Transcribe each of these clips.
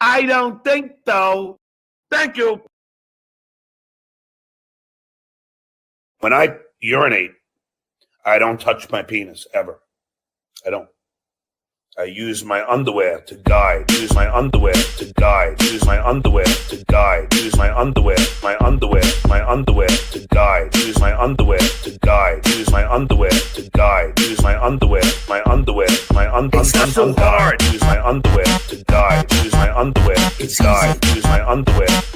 I don't think so. Thank you. When I urinate, I don't touch my penis ever. I don't. I use my underwear to guide. Use my underwear to guide. Use my underwear to guide. Use my underwear to guide. Use my underwear to guide. Use my underwear to guide. Use my underwear. It's not so hard. Use my underwear to guide. Use my underwear to guide. Use my underwear. It's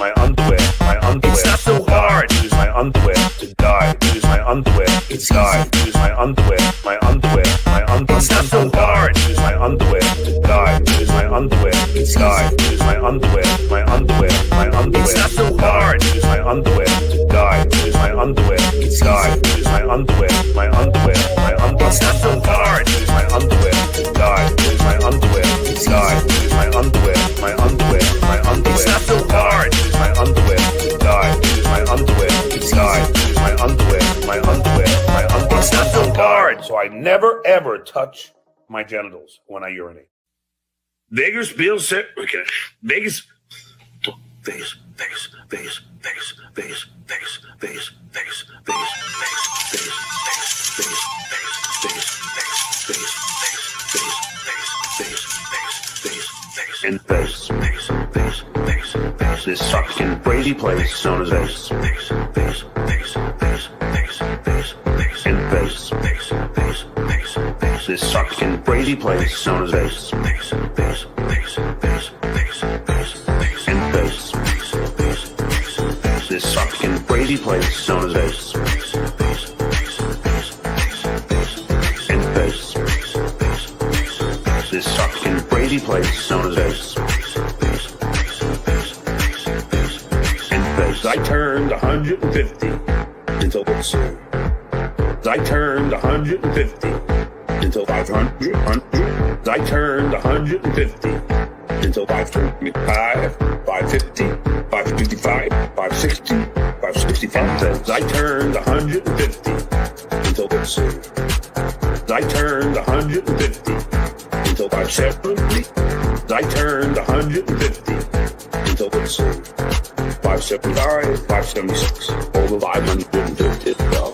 not so hard. Use my underwear to guide. Use my underwear to guide. Use my underwear. It's not so hard. Use my underwear to guide. Use my underwear to guide. Use my underwear. It's not so hard. Use my underwear to guide. Use my underwear to guide. Use my underwear. It's not so hard. Use my underwear to guide. Use my underwear to guide. Use my underwear. It's not so hard. Use my underwear to guide. Use my underwear to guide. Use my underwear. It's not so hard. So I never ever touch my genitals when I urinate. Vegas Bills set. Vegas. In Vegas. This fucking Brady place known as Vegas. In Vegas. This fucking Brady place known as Vegas. In Vegas. This fucking Brady place known as Vegas. In Vegas. This fucking Brady place known as Vegas. In Vegas. I turned 150 until let's see. I turned 150 until 500. I turned 150 until 525, 550, 555, 560, 565. I turned 150 until let's see. I turned 150 until 570. I turned 150 until let's see. 575, 576, over 550.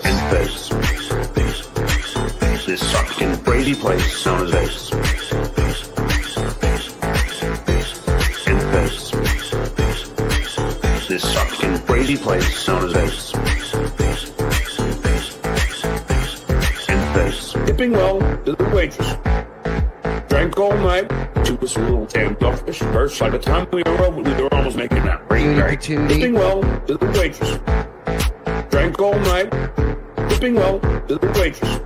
In Vegas. This fucking Brady place known as Vegas. In Vegas. This fucking Brady place known as Vegas. In Vegas. Tipping well to the waitress. Drank all night. She was a little damn dogfish. First, by the time we were almost making that ring. Tipping well to the waitress. Drank all night. Tipping well to the waitress.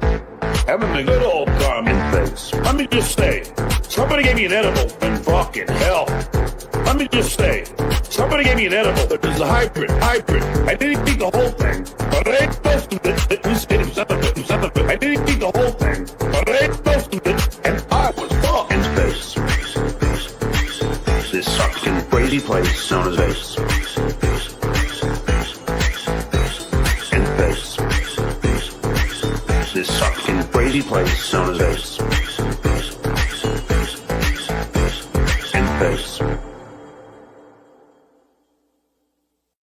Having a good old time in Vegas. Let me just say, somebody gave me an edible and fucking hell. Let me just say, somebody gave me an edible that was a hybrid. I didn't eat the whole thing, but I ate most of it. It was some of it. I didn't eat the whole thing, but I ate most of it, and I was fucked. In Vegas. This fucking Brady place known as Vegas. In Vegas. This fucking Brady place known as Vegas. In Vegas.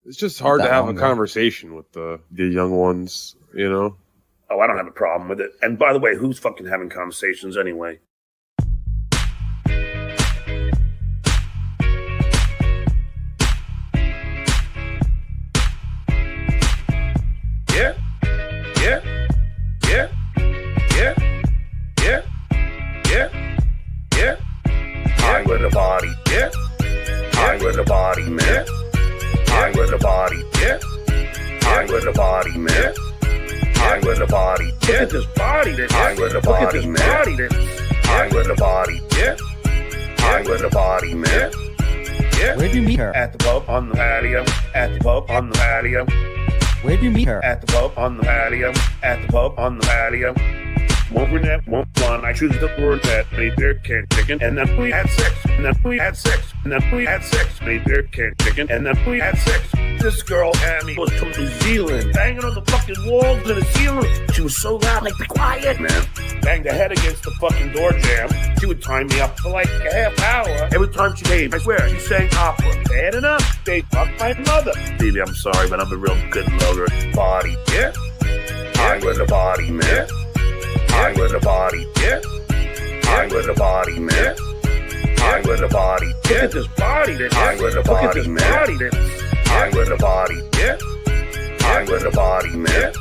It's just hard to have a conversation with the young ones, you know? Oh, I don't have a problem with it. And by the way, who's fucking having conversations anyway? High with the body, yeah. High with the body, man. High with the body, yeah. High with the body, man. High with the body, yeah. Look at this body, that high with the body, man. High with the body, yeah. High with the body, man. Yeah. Where'd you meet her? At the pub on the patio. At the pub on the patio. Where'd you meet her? At the pub on the patio. At the pub on the patio. one brunette, one blonde. I choose the word that made their can chicken, and then we had sex, and then we had sex, and then we had sex, made their can chicken, and then we had sex. This girl, Tammy, was from New Zealand, banging on the fucking walls and the ceiling. She was so loud, like, be quiet, man. Banged her head against the fucking door jam. She would time me up for like a half hour. Every time she came, I swear, she sang opera. Bad enough, they fucked my mother. Baby, I'm sorry, but I'm a real good lover. Body, yeah? I with the body, man. I with the body, yeah? I with the body, man. I with the body, yeah? Look at this body, then. I with the body, man. Body, then. I with the body, yeah? I with the body, man.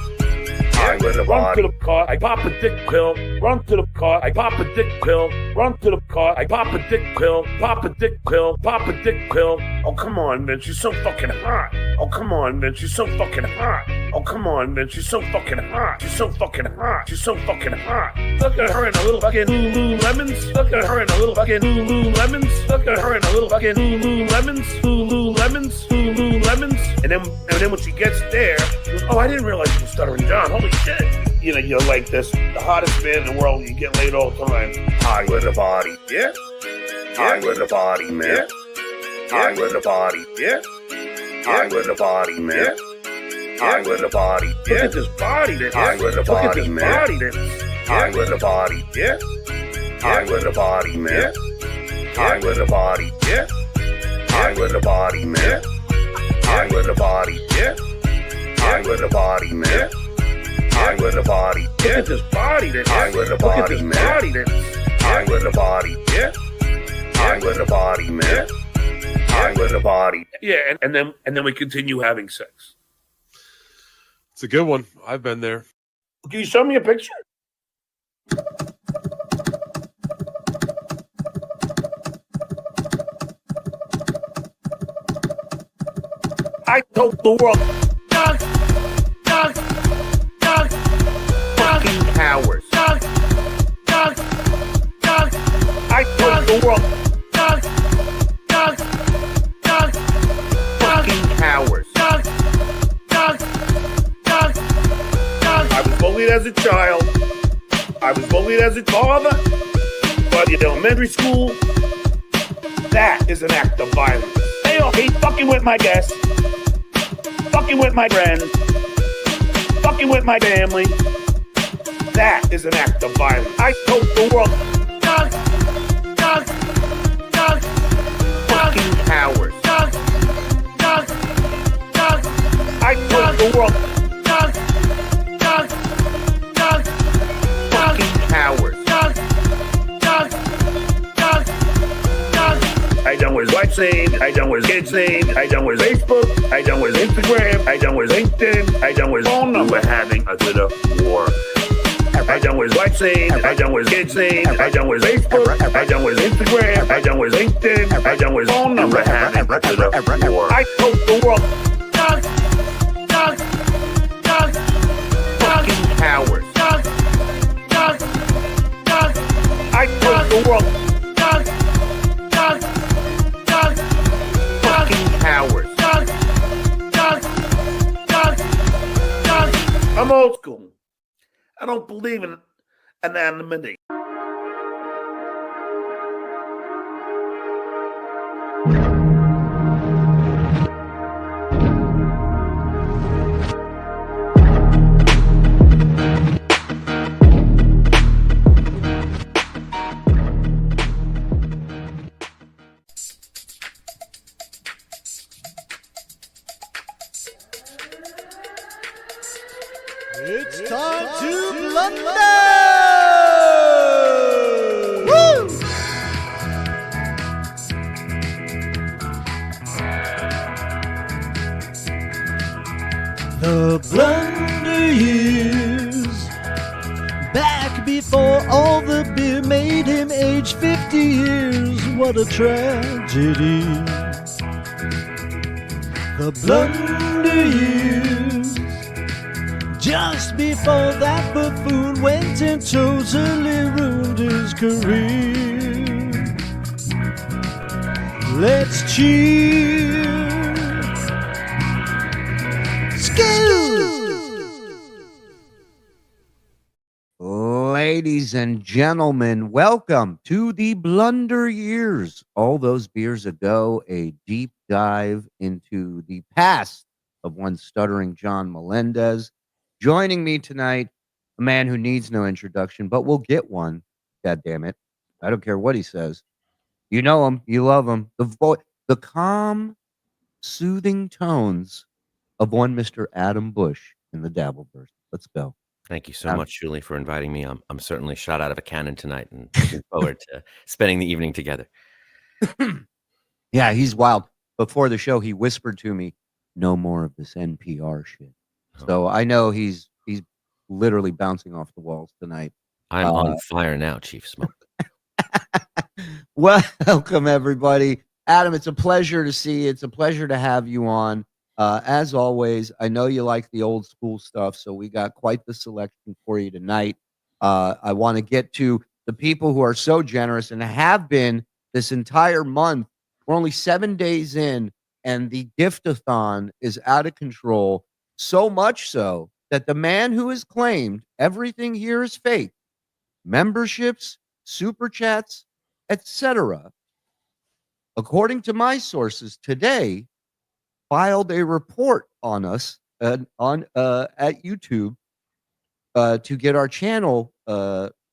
I with the body. Run to the car, I pop a dick pill. Run to the car, I pop a dick pill. Run to the car, I pop a dick pill. Pop a dick pill, pop a dick pill. Oh, come on, man, she's so fucking hot. Oh, come on, man, she's so fucking hot. Oh, come on, man, she's so fucking hot. She's so fucking hot. She's so fucking hot. Look at her in a little fucking Lululemons. Look at her in a little fucking Lululemons. Look at her in a little fucking Lululemons. Lululemons. Lululemons. And then when she gets there, she goes, oh, I didn't realize you were Stuttering John. Holy shit. You know, you're like this, the hottest man in the world. You get laid all the time. I with the body, yeah? I with the body, man. I with the body, yeah? I with the body, man. I with the body, yeah? Look at this body, then. I with the body, man. Body, then. I with the body, yeah? I with the body, man. I with the body, yeah? I with the body, man. I with the body, yeah? I with the body, man. I with the body, yeah? Look at this body, then. I with the body, man. Body, then. I with the body, yeah? I with the body, man. I with the body. Yeah, and then we continue having sex. It's a good one. I've been there. Can you show me a picture? I told the world, dogs, fucking cowards. Dogs. I told the world, dogs, fucking cowards. I was bullied as a child. I was bullied as a father. But in elementary school, that is an act of violence. They all hate fucking with my guests, fucking with my friends, fucking with my family. That is an act of violence. I told the world, dogs, fucking cowards. I told the world, fucking cowards. I done with WhatsApp, I done with kids' name, I done with Facebook, I done with Instagram, I done with LinkedIn, I done with phone number having a bit of war. I done with WhatsApp, I done with kids' name, I done with Facebook, I done with Instagram, I done with LinkedIn, I done with phone number having a bit of war. I told the world, fucking cowards. I told the world, fucking cowards. I'm old school. I don't believe in anonymity. It's time to blunder! Woo! The Blunder Years, back before all the beer made him age 50 years. What a tragedy. The Blunder Years, just before that buffoon went and totally ruined his career. Let's cheer. Ladies and gentlemen, welcome to the Blunder Years. All those beers ago, a deep dive into the past of one Stuttering John Melendez. Joining me tonight, a man who needs no introduction, but will get one. God damn it. I don't care what he says. You know him. You love him. The calm, soothing tones of one Mr. Adam Busch in the Dabbleverse. Let's go. Thank you so much, Shuli, for inviting me. I'm certainly shot out of a cannon tonight and looking forward to spending the evening together. Yeah, he's wild. Before the show, he whispered to me, no more of this NPR shit. So I know he's literally bouncing off the walls tonight. I'm on fire now, Chief Smoke. Welcome, everybody. Adam, it's a pleasure to see you. It's a pleasure to have you on. As always, I know you like the old school stuff, so we got quite the selection for you tonight. I want to get to the people who are so generous and have been this entire month. We're only 7 days in, and the gift-a-thon is out of control, so much so that the man who has claimed everything here is fake, memberships, super chats, etc., according to my sources today, filed a report on us at YouTube to get our channel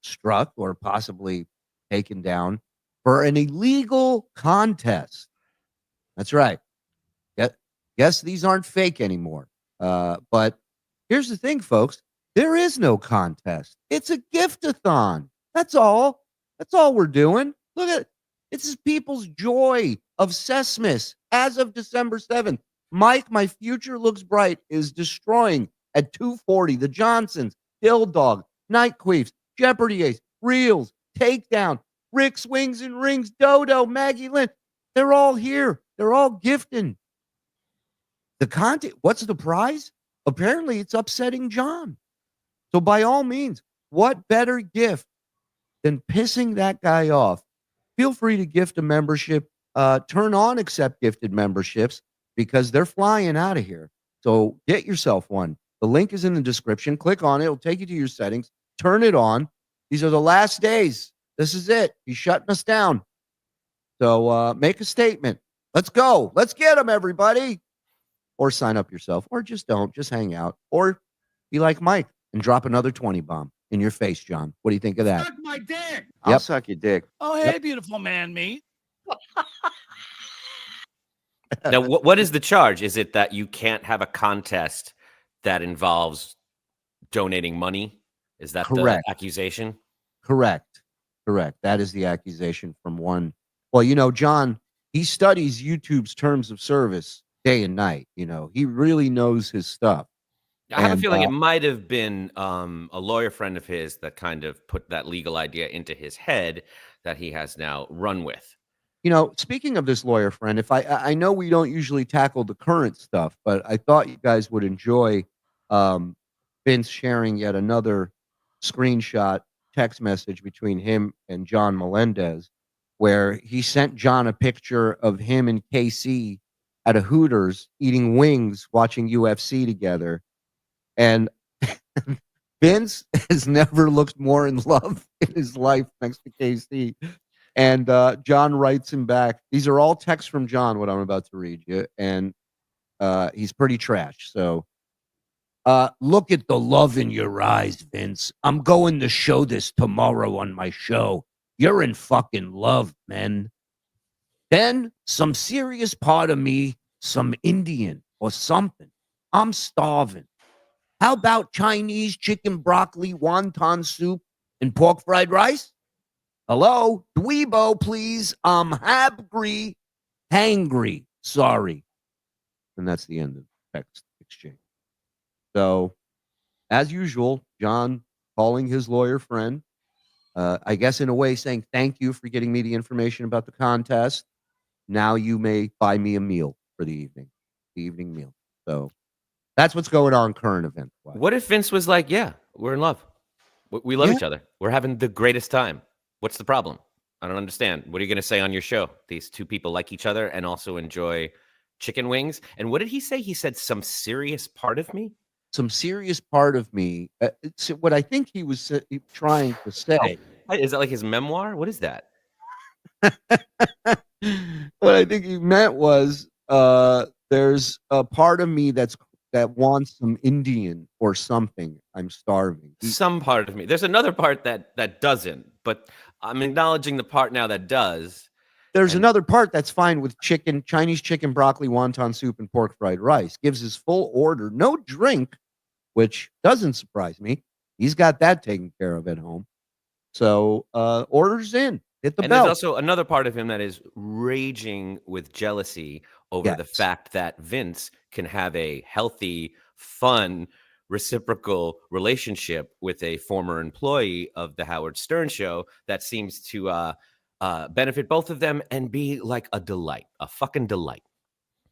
struck or possibly taken down for an illegal contest. That's right. Yes, these aren't fake anymore. But here's the thing, folks. There is no contest. It's a gift-a-thon. That's all. That's all we're doing. Look at it. This is people's joy of Sesmas as of December 7th. Mike, my future looks bright, is destroying at 240. The Johnsons, Dill Dog, Night Queefs, Jeopardy Ace, Reels, Takedown, Rick's Wings and Rings, Dodo, Maggie Lynn. They're all here. They're all gifting. The content, what's the prize? Apparently, it's upsetting John. So by all means, what better gift than pissing that guy off? Feel free to gift a membership. Turn on accept gifted memberships because they're flying out of here. So get yourself one. The link is in the description. Click on it. It'll take you to your settings. Turn it on. These are the last days. This is it. He's shutting us down. So make a statement. Let's go. Let's get them, everybody. Or sign up yourself. Or just don't. Just hang out. Or be like Mike and drop another 20 bomb in your face, John. What do you think of that? Suck my dick. I'll suck your dick. Oh, hey, beautiful man, me. Now, what is the charge? Is it that you can't have a contest that involves donating money? Is that Correct. The accusation? Correct. That is the accusation from one. Well, you know, John, he studies YouTube's terms of service day and night. You know, he really knows his stuff. I have a feeling it might have been a lawyer friend of his that kind of put that legal idea into his head that he has now run with. You know, speaking of this lawyer friend, if I know we don't usually tackle the current stuff, but I thought you guys would enjoy Vince sharing yet another screenshot text message between him and John Melendez, where he sent John a picture of him and KC at a Hooters eating wings, watching UFC together. And Vince has never looked more in love in his life next to KC. And John writes him back. These are all texts from John, what I'm about to read you. And he's pretty trash. So look at the love in your eyes, Vince. I'm going to show this tomorrow on my show. You're in fucking love, man. Then some serious part of me, some Indian or something. I'm starving. How about Chinese chicken, broccoli, wonton soup, and pork fried rice? Hello? Dweebo, please. I'm hangry. Sorry. And that's the end of the text exchange. So, as usual, John calling his lawyer friend, I guess in a way saying, thank you for getting me the information about the contest. Now you may buy me a meal for the evening meal. So, that's what's going on current event. What if Vince was like, yeah, we're in love. We love each other. We're having the greatest time. What's the problem? I don't understand. What are you going to say on your show? These two people like each other and also enjoy chicken wings. And what did he say? He said some serious part of me? some serious part of me. What I think he was trying to say. Is that like his memoir? What is that? What I think he meant was there's a part of me that wants some Indian or something. I'm starving. Some part of me. There's another part that doesn't, but I'm acknowledging the part now that does. There's another part that's fine with chicken, Chinese chicken, broccoli, wonton soup, and pork fried rice. Gives his full order, no drink, which doesn't surprise me. He's got that taken care of at home. So orders in. Hit the bell. There's also another part of him that is raging with jealousy over the fact that Vince can have a healthy, fun, reciprocal relationship with a former employee of the Howard Stern show that seems to benefit both of them and be like a delight, a fucking delight.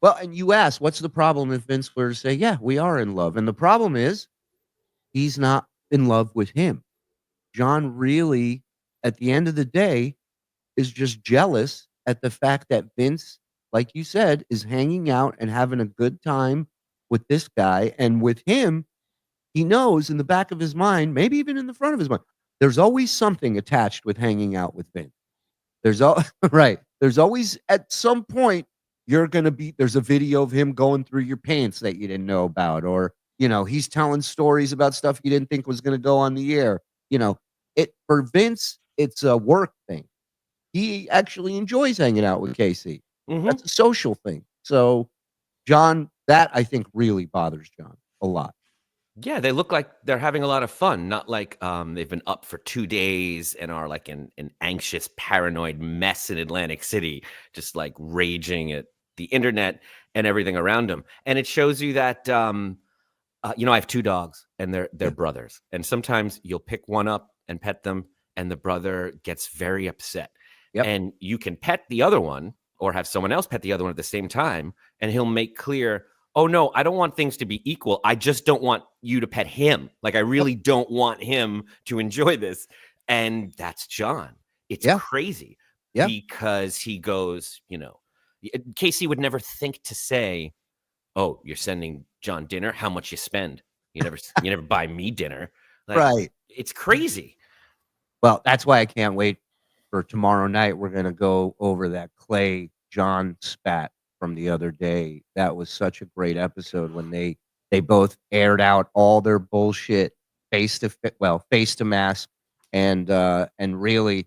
Well, and you ask, what's the problem if Vince were to say, yeah, we are in love? And the problem is he's not in love with him. John really, at the end of the day, is just jealous at the fact that Vince, like you said, is hanging out and having a good time with this guy. And with him, he knows in the back of his mind, maybe even in the front of his mind, there's always something attached with hanging out with Vince. There's always at some point there's a video of him going through your pants that you didn't know about, or he's telling stories about stuff you didn't think was going to go on the air. For Vince, it's a work thing. He actually enjoys hanging out with Casey. Mm-hmm. That's a social thing. So John, that I think really bothers John a lot. Yeah, they look like they're having a lot of fun, not like they've been up for 2 days and are like an anxious, paranoid mess in Atlantic City, just like raging at the internet and everything around them. And it shows you that, I have 2 dogs and they're brothers. And sometimes you'll pick one up and pet them and the brother gets very upset. Yep. And you can pet the other one or have someone else pet the other one at the same time. And he'll make clear, oh, no, I don't want things to be equal. I just don't want you to pet him. Like, I really don't want him to enjoy this. And that's John. It's crazy because he goes, Casey would never think to say, oh, you're sending John dinner. How much you spend? You never buy me dinner. Like, right. It's crazy. Well, that's why I can't wait for tomorrow night. We're going to go over that Clay John spat from the other day. That was such a great episode when they both aired out all their bullshit face to mask and really,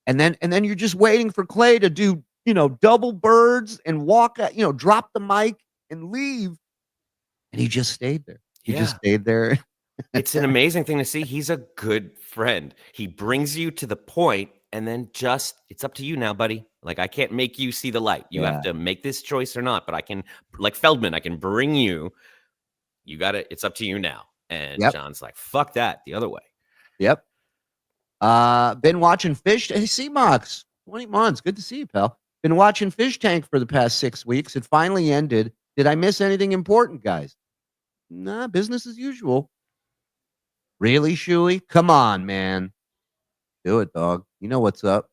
and then you're just waiting for Clay to do, double birds and walk out, drop the mic and leave. And he just stayed there. He just stayed there. It's an amazing thing to see. He's a good friend. He brings you to the point and then it's up to you now, buddy. Like, I can't make you see the light. You have to make this choice or not, but I can, like Feldman, I can bring you. You got it. It's up to you now. And John's like, fuck that, the other way. Yep. Been watching Fish. Hey, C-Mox, 20 months. Good to see you, pal. Been watching Fish Tank for the past 6 weeks. It finally ended. Did I miss anything important, guys? Nah, business as usual. Really, Shuli? Come on, man. Do it, dog. You know what's up.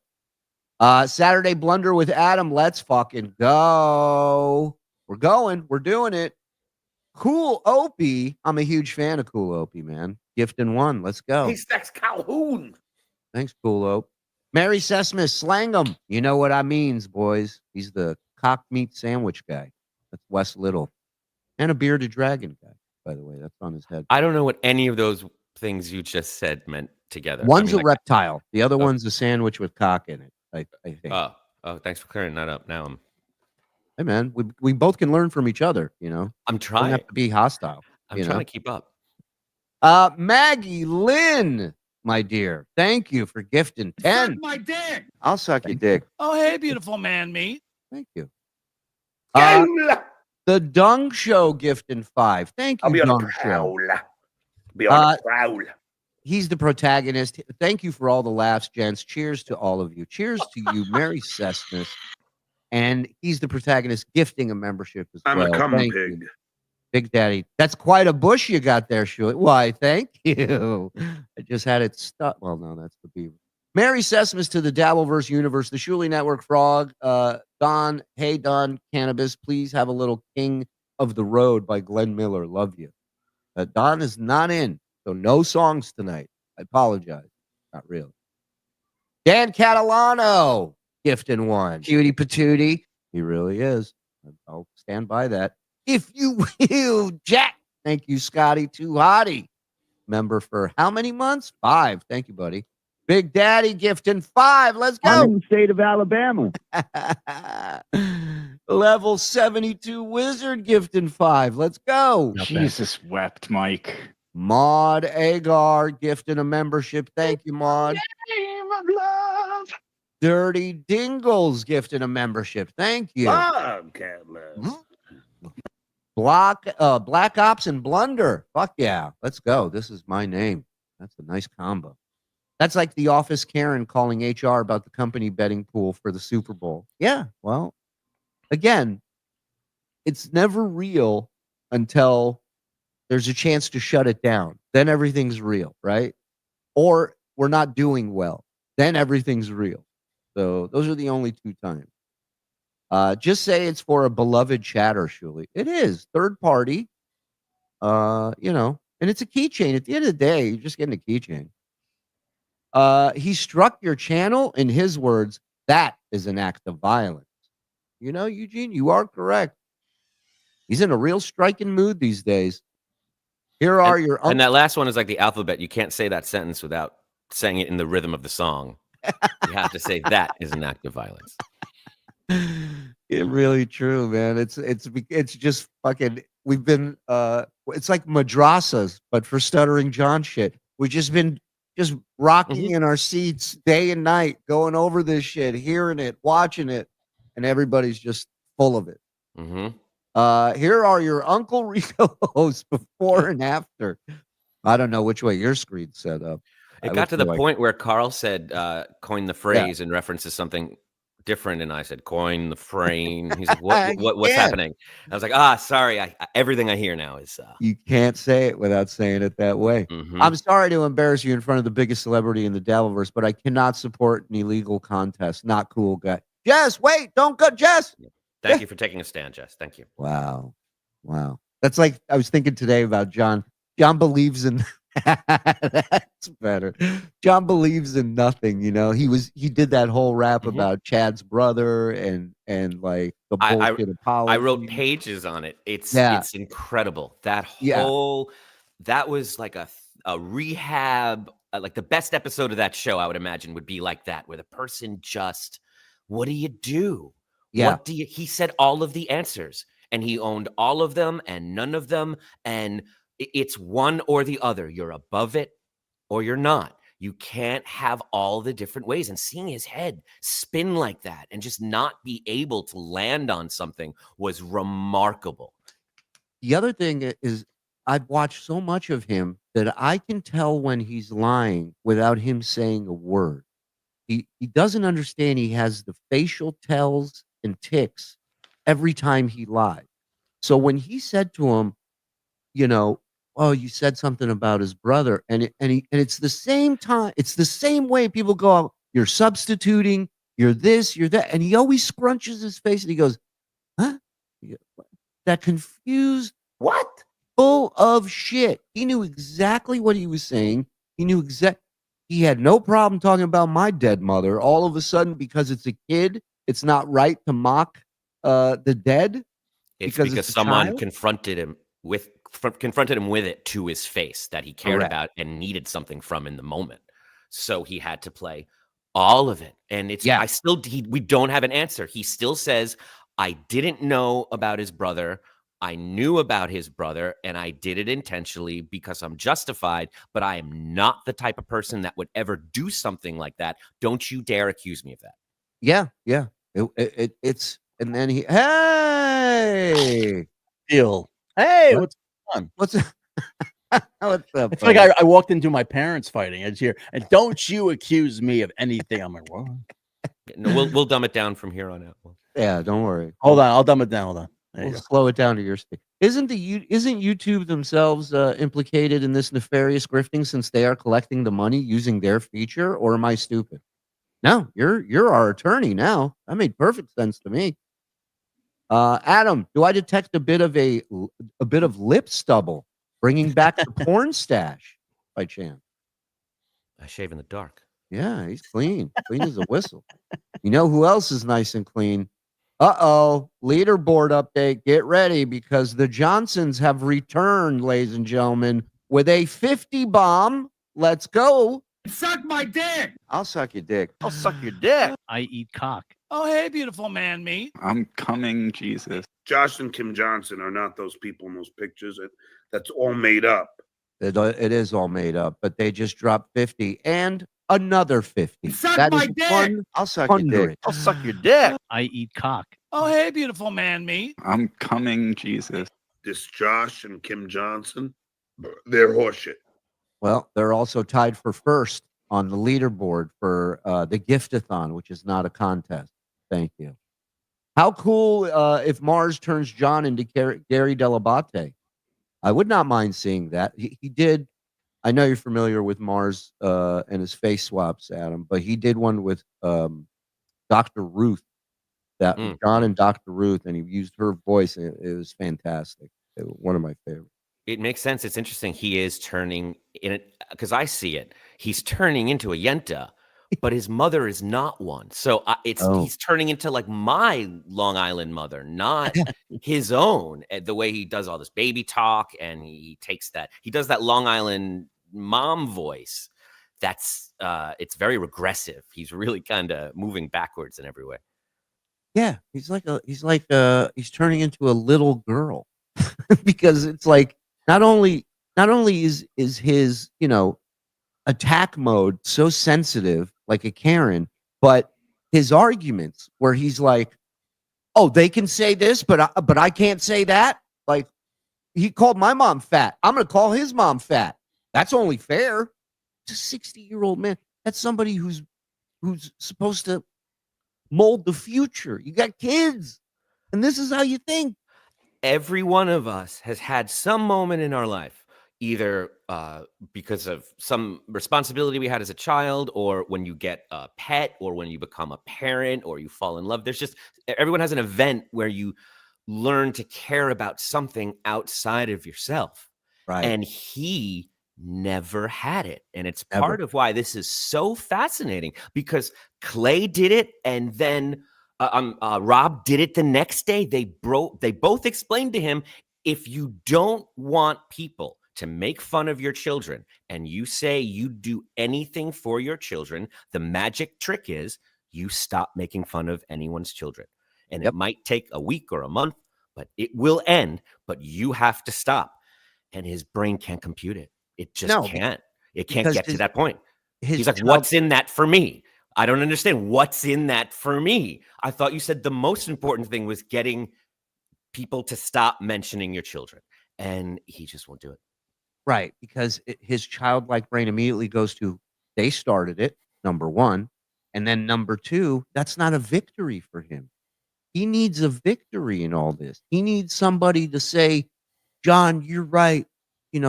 Saturday Blunder with Adam. Let's fucking go. We're going. We're doing it. Cool Opie. I'm a huge fan of Cool Opie, man. Gifting one. Let's go. He stacks Calhoun. Thanks, Cool Ope. Mary Sesame, slang him. You know what I means, boys. He's the cock meat sandwich guy. That's Wes Little. And a bearded dragon guy, by the way. That's on his head. I don't know what any of those things you just said meant together. One's a reptile. The other one's a sandwich with cock in it, I think. Oh, thanks for clearing that up. Now hey, man, we both can learn from each other, I'm trying. Don't have to be hostile. I'm trying to keep up. Maggie Lynn, my dear, thank you for gifting 10. Suck my dick. I'll suck your dick. Oh, hey, beautiful man, meat. Thank you. The Dung Show gifting 5. Thank you, I'll be on Dung a Show. prowl. Be on a prowl. He's the protagonist. Thank you for all the laughs, gents. Cheers to all of you. Cheers to you, Mary Sesnes. And he's the protagonist, gifting a membership as well. I'm a cum Thank pig. you. Big Daddy. That's quite a bush you got there, Shuli. Why, thank you. I just had it stuck. Well, no, that's the beaver. Mary Sesmes to the Dabbleverse universe, the Shuli Network frog. Don, hey, Don Cannabis, please have a little King of the Road by Glenn Miller. Love you. Don is not in, so no songs tonight. I apologize. Not really. Dan Catalano, gifting one. Cutie patootie. He really is. I'll stand by that. If you will, Jack. Thank you, Scotty. Too hottie. Member for how many months? 5. Thank you, buddy. Big Daddy gifting 5. Let's go. I'm in the state of Alabama. Level 72 Wizard gifting 5. Let's go. Jesus wept, Mike. Maud Egar gifting a membership. Thank you, Maud. Name of love. Dirty Dingles gifting a membership. Thank you. Bobcat love. Black Ops and Blunder. Fuck yeah. Let's go. This is my name. That's a nice combo. That's like the office Karen calling HR about the company betting pool for the Super Bowl. Yeah. Well, again, it's never real until there's a chance to shut it down. Then everything's real, right? Or we're not doing well. Then everything's real. So those are the only 2 times. Just say it's for a beloved chatter, Shuli. It is. Third party. And it's a keychain. At the end of the day, you're just getting a keychain. He struck your channel. In his words, that is an act of violence. Eugene, you are correct. He's in a real striking mood these days. Here are your... And that last one is like the alphabet. You can't say that sentence without saying it in the rhythm of the song. You have to say that is an act of violence. It's really true, man. It's just fucking... We've been... it's like madrasas, but for Stuttering John shit. We've just been rocking in our seats day and night, going over this shit, hearing it, watching it, and everybody's just full of it. Here are your Uncle Rico hosts before and after. I don't know which way your screen's set up. It got to the point where Karl said, coin the phrase in reference to something different, and I said, coin the frame. He's like, what's happening? I was like, sorry. Everything I hear now is... You can't say it without saying it that way. I'm sorry to embarrass you in front of the biggest celebrity in the Dabbleverse, but I cannot support an illegal contest. Not cool, guy. Jess, wait, don't go, Jess. Thank you for taking a stand, Jess. Thank you. Wow. That's like, I was thinking today about John. John believes in... That's better. John believes in nothing, He did that whole rap about Chad's brother and like the bullshit apology. I wrote pages on it. It's incredible. That was like a rehab, like the best episode of that show, I would imagine, would be like that, where the person just, what do you do? Yeah. He said all of the answers, and he owned all of them and none of them, and it's one or the other. You're above it or you're not. You can't have all the different ways. And seeing his head spin like that and just not be able to land on something was remarkable. The other thing is, I've watched so much of him that I can tell when he's lying without him saying a word. He doesn't understand he has the facial tells and tics every time he lies. So when he said to him, oh, you said something about his brother, and it's the same time, it's the same way people go, you're substituting, you're this, you're that, and he always scrunches his face and he goes, huh? That confused, what? Full of shit. He knew exactly what he was saying. He had no problem talking about my dead mother. All of a sudden, because it's a kid, it's not right to mock the dead. It's because someone confronted him with it to his face, that he cared about and needed something from in the moment. So he had to play all of it. And we don't have an answer. He still says, I didn't know about his brother. I knew about his brother, and I did it intentionally because I'm justified, but I am not the type of person that would ever do something like that. Don't you dare accuse me of that. Yeah. It's, and then hey, Bill. Hey, what's on? What's up? I feel like I walked into my parents fighting. I just hear, and don't you accuse me of anything. I'm like, what? No, we'll dumb it down from here on out. Yeah, don't worry. Hold on, I'll dumb it down. Hold on. We'll slow it down to your speed. Isn't YouTube themselves implicated in this nefarious grifting, since they are collecting the money using their feature? Or am I stupid? No, you're our attorney now. That made perfect sense to me. Adam, do I detect a bit of lip stubble? Bringing back the porn stash by chance. I shave in the dark. Yeah, he's clean. Clean as a whistle. You know who else is nice and clean? Uh-oh. Leaderboard update. Get ready because the Johnsons have returned, ladies and gentlemen, with a 50 bomb. Let's go. Suck my dick. I'll suck your dick. I'll suck your dick. I eat cock. Oh, hey, beautiful man, me. I'm coming, Jesus. Josh and Kim Johnson are not those people in those pictures. That's all made up. It is all made up, but they just dropped 50 and another 50. Suck That my is dick. one I'll suck your dick. 100. I'll suck your dick. I eat cock. Oh, hey, beautiful man, me. I'm coming, Jesus. This Josh and Kim Johnson, they're horseshit. Well, they're also tied for first on the leaderboard for the Giftathon, which is not a contest. Thank you. How cool if Mars turns John into Gary Delabate? I would not mind seeing that. He did. I know you're familiar with Mars and his face swaps, Adam, but he did one with Dr. Ruth, that John and Dr. Ruth, and he used her voice, and it was fantastic. One of my favorites. It makes sense. It's interesting. He is turning in it because I see it. He's turning into a Yenta, but his mother is not one. So he's turning into like my Long Island mother, not his own. The way he does all this baby talk, and he takes that. He does that Long Island mom voice. That's it's very regressive. He's really kind of moving backwards in every way. Yeah, he's turning into a little girl because it's like not only is his attack mode so sensitive like a Karen, but his arguments where he's like, oh, they can say this, but I can't say that. Like he called my mom fat. I'm gonna call his mom fat. That's only fair. It's a 60-year-old man. That's somebody who's supposed to mold the future. You got kids, and this is how you think. Every one of us has had some moment in our life, either because of some responsibility we had as a child, or when you get a pet, or when you become a parent, or you fall in love. Everyone has an event where you learn to care about something outside of yourself. Right. And he never had it. And it's part of why this is so fascinating, because Clay did it, and then Rob did it the next day. They both explained to him, if you don't want people to make fun of your children and you say you do anything for your children, the magic trick is you stop making fun of anyone's children. And it might take a week or a month, but it will end, but you have to stop. And his brain can't compute it. It just can't. It can't get to that point. He's like, what's in that for me? I don't understand. What's in that for me? I thought you said the most important thing was getting people to stop mentioning your children. And he just won't do it. Right. Because his childlike brain immediately goes to, they started it, number one. And then number two, that's not a victory for him. He needs a victory in all this. He needs somebody to say, John, you're right.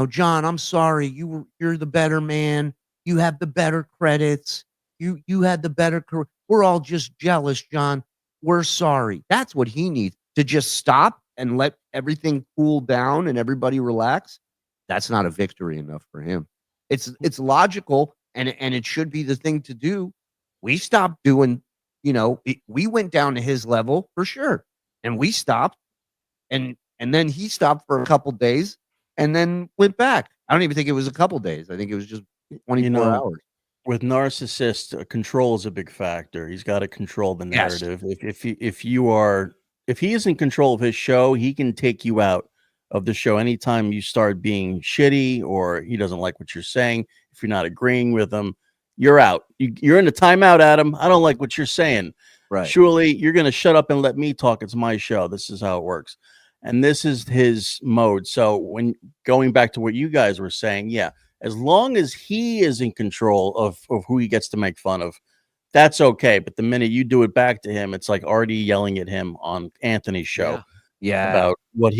John, I'm sorry. You're the better man. You have the better credits. You had the better career. We're all just jealous, John. We're sorry. That's what he needs, to just stop and let everything cool down and everybody relax. That's not a victory enough for him. It's logical, and it should be the thing to do. We stopped doing, we went down to his level for sure, and we stopped, and then he stopped for a couple days and then went back. I don't even think it was a couple days. I think it was just 24 hours. With narcissists, control is a big factor. He's got to control the narrative. Yes. If he is in control of his show, he can take you out of the show anytime you start being shitty, or he doesn't like what you're saying. If you're not agreeing with him, you're out. You're in a timeout, Adam. I don't like what you're saying. Right. Surely you're going to shut up and let me talk. It's my show. This is how it works. And this is his mode. So when going back to what you guys were saying, yeah, as long as he is in control of who he gets to make fun of, that's okay. But the minute you do it back to him, it's like Artie yelling at him on Anthony's show. Yeah. About what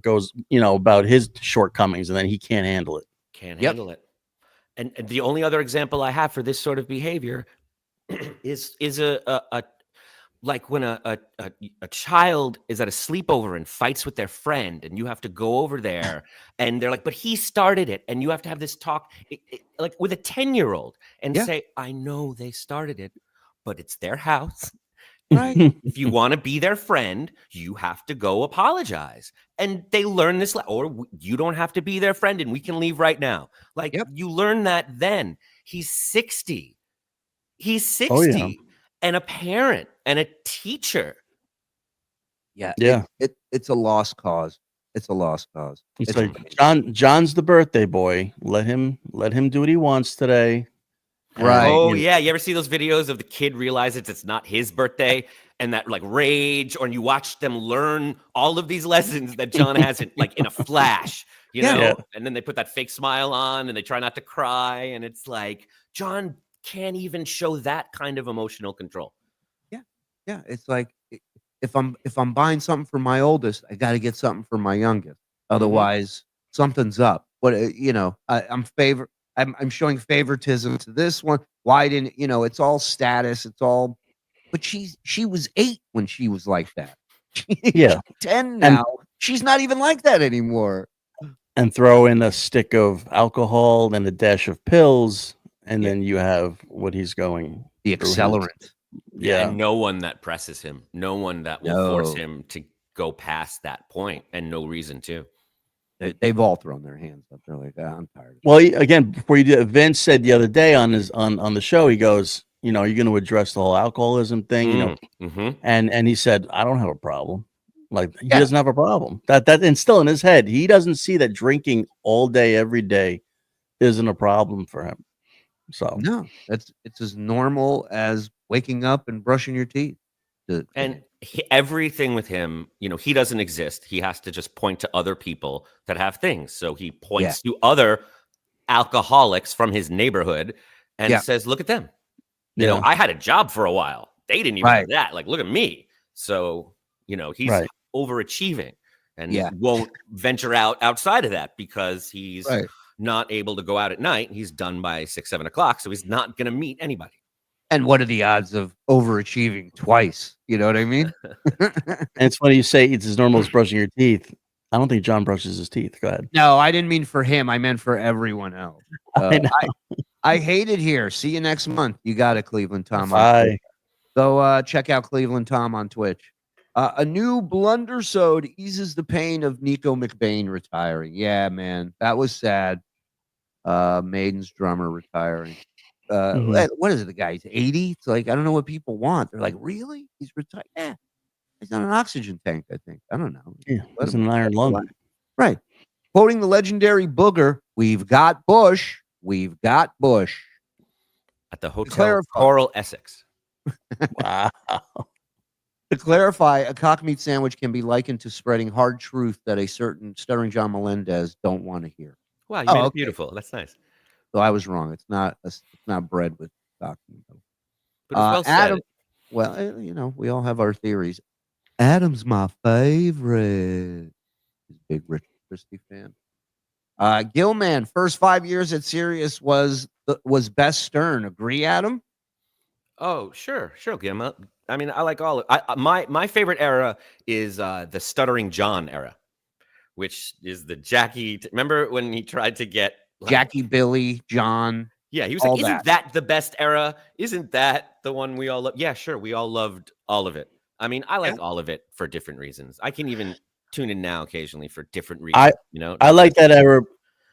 goes, about his shortcomings, and then he can't handle it. Can't handle it. And the only other example I have for this sort of behavior is like when a child is at a sleepover and fights with their friend, and you have to go over there, and they're like, but he started it, and you have to have this talk like with a 10-year-old and Yeah. say, I know they started it, but it's their house. Right. If you want to be their friend, you have to go apologize. And they learn this, or you don't have to be their friend and we can leave right now. Like, you learn that then. He's 60. He's 60 Oh, yeah. and a parent and a teacher. Yeah. Yeah. It's a lost cause. It's a lost cause. It's like John's the birthday boy. Let him do what he wants today. Right. Oh, yeah. You ever see those videos of the kid realizes it's not his birthday and that like rage, or you watch them learn all of these lessons that John has in a flash, you know? Yeah. And then they put that fake smile on and they try not to cry. And it's like, John can't even show that kind of emotional control. Yeah. Yeah. It's like, if I'm buying something for my oldest, I got to get something for my youngest. Otherwise, something's up. What I'm showing favoritism to this one. Why didn't it's all status? It's all, but she was 8 when she was like that. Yeah, 10 now. She's not even like that anymore. And throw in a stick of alcohol and a dash of pills, and then you have what he's going. The accelerant. Yeah, and no one that presses him, no one that will force him to go past that point, and no reason to. They've all thrown their hands up. They're like, I'm tired. Well, again, before you do, Vince said the other day on the show, he goes, you're going to address the whole alcoholism thing, and he said, I don't have a problem. Like he doesn't have a problem. That and still in his head, he doesn't see that drinking all day, every day, isn't a problem for him. So no, it's as normal as waking up and brushing your teeth. Everything with him, he doesn't exist. He has to just point to other people that have things. So he points to other alcoholics from his neighborhood and says, look at them. You know, I had a job for a while. They didn't even do that. Like, look at me. So, he's overachieving and won't venture outside of that because he's not able to go out at night. He's done by 6, 7 o'clock. So he's not going to meet anybody. And what are the odds of overachieving twice? You know what I mean? And it's funny you say it's as normal as brushing your teeth. I don't think John brushes his teeth. Go ahead. No, I didn't mean for him. I meant for everyone else. I hate it here. See you next month. You got it, Cleveland Tom. Bye. Go check out Cleveland Tom on Twitch. A new Blunder Sode eases the pain of Nico McBain retiring. Yeah, man. That was sad. Maiden's drummer retiring. What is it? The guy? He's 80. It's like, I don't know what people want. They're like, really? He's retired? Yeah. He's on an oxygen tank, I think. I don't know. Yeah, he's an iron lung. Right. Quoting the legendary Booger, we've got Busch. We've got Busch. At the Hotel Coral Essex. Wow. To clarify, a cock meat sandwich can be likened to spreading hard truth that a certain Stuttering John Melendez don't want to hear. Wow, you made it beautiful. That's nice. So I was wrong. It's not bread with cock meat. But it's well Adam, said. Well, we all have our theories. Adam's my favorite. He's a big Richard Christie fan. Gilman, first 5 years at Sirius was best Stern. Agree, Adam? Oh, sure, Gil. I mean, I like all of my favorite era is the Stuttering John era, which is the Jackie. Remember when he tried to get Jackie, Billy, John. Yeah, he was like, isn't that the best era? Isn't that the one we all love? Yeah, sure. We all loved all of it. I mean, I like all of it for different reasons. I can even tune in now occasionally for different reasons. I like that era.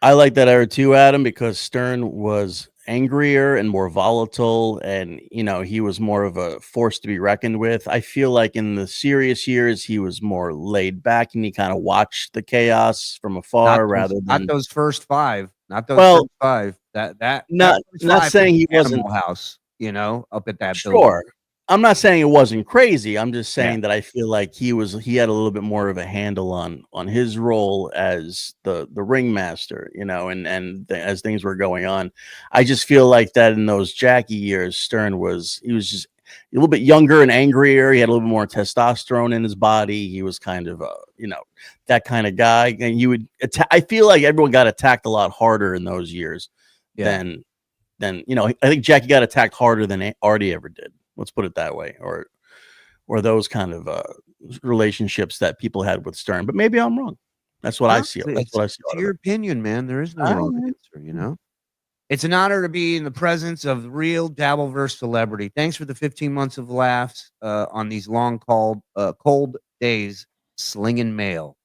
I like that era too, Adam, because Stern was angrier and more volatile, and he was more of a force to be reckoned with. I feel like in the serious years, he was more laid back and he kind of watched the chaos from afar not those first 5. Not those first 5. Not saying he wasn't house. Up at that. Sure. Building. I'm not saying it wasn't crazy. I'm just saying that I feel like he had a little bit more of a handle on his role as the ringmaster, as things were going on. I just feel like that in those Jackie years, Stern was just a little bit younger and angrier. He had a little bit more testosterone in his body. He was kind of that kind of guy. And I feel like everyone got attacked a lot harder in those years than I think Jackie got attacked harder than Artie ever did. Let's put it that way, or or those kind of relationships that people had with Stern. But maybe I'm wrong. That's what I see. That's what I see. It's your opinion, man. There is no wrong answer, you know? It's an honor to be in the presence of the real Dabbleverse celebrity. Thanks for the 15 months of laughs on these long cold days slinging mail.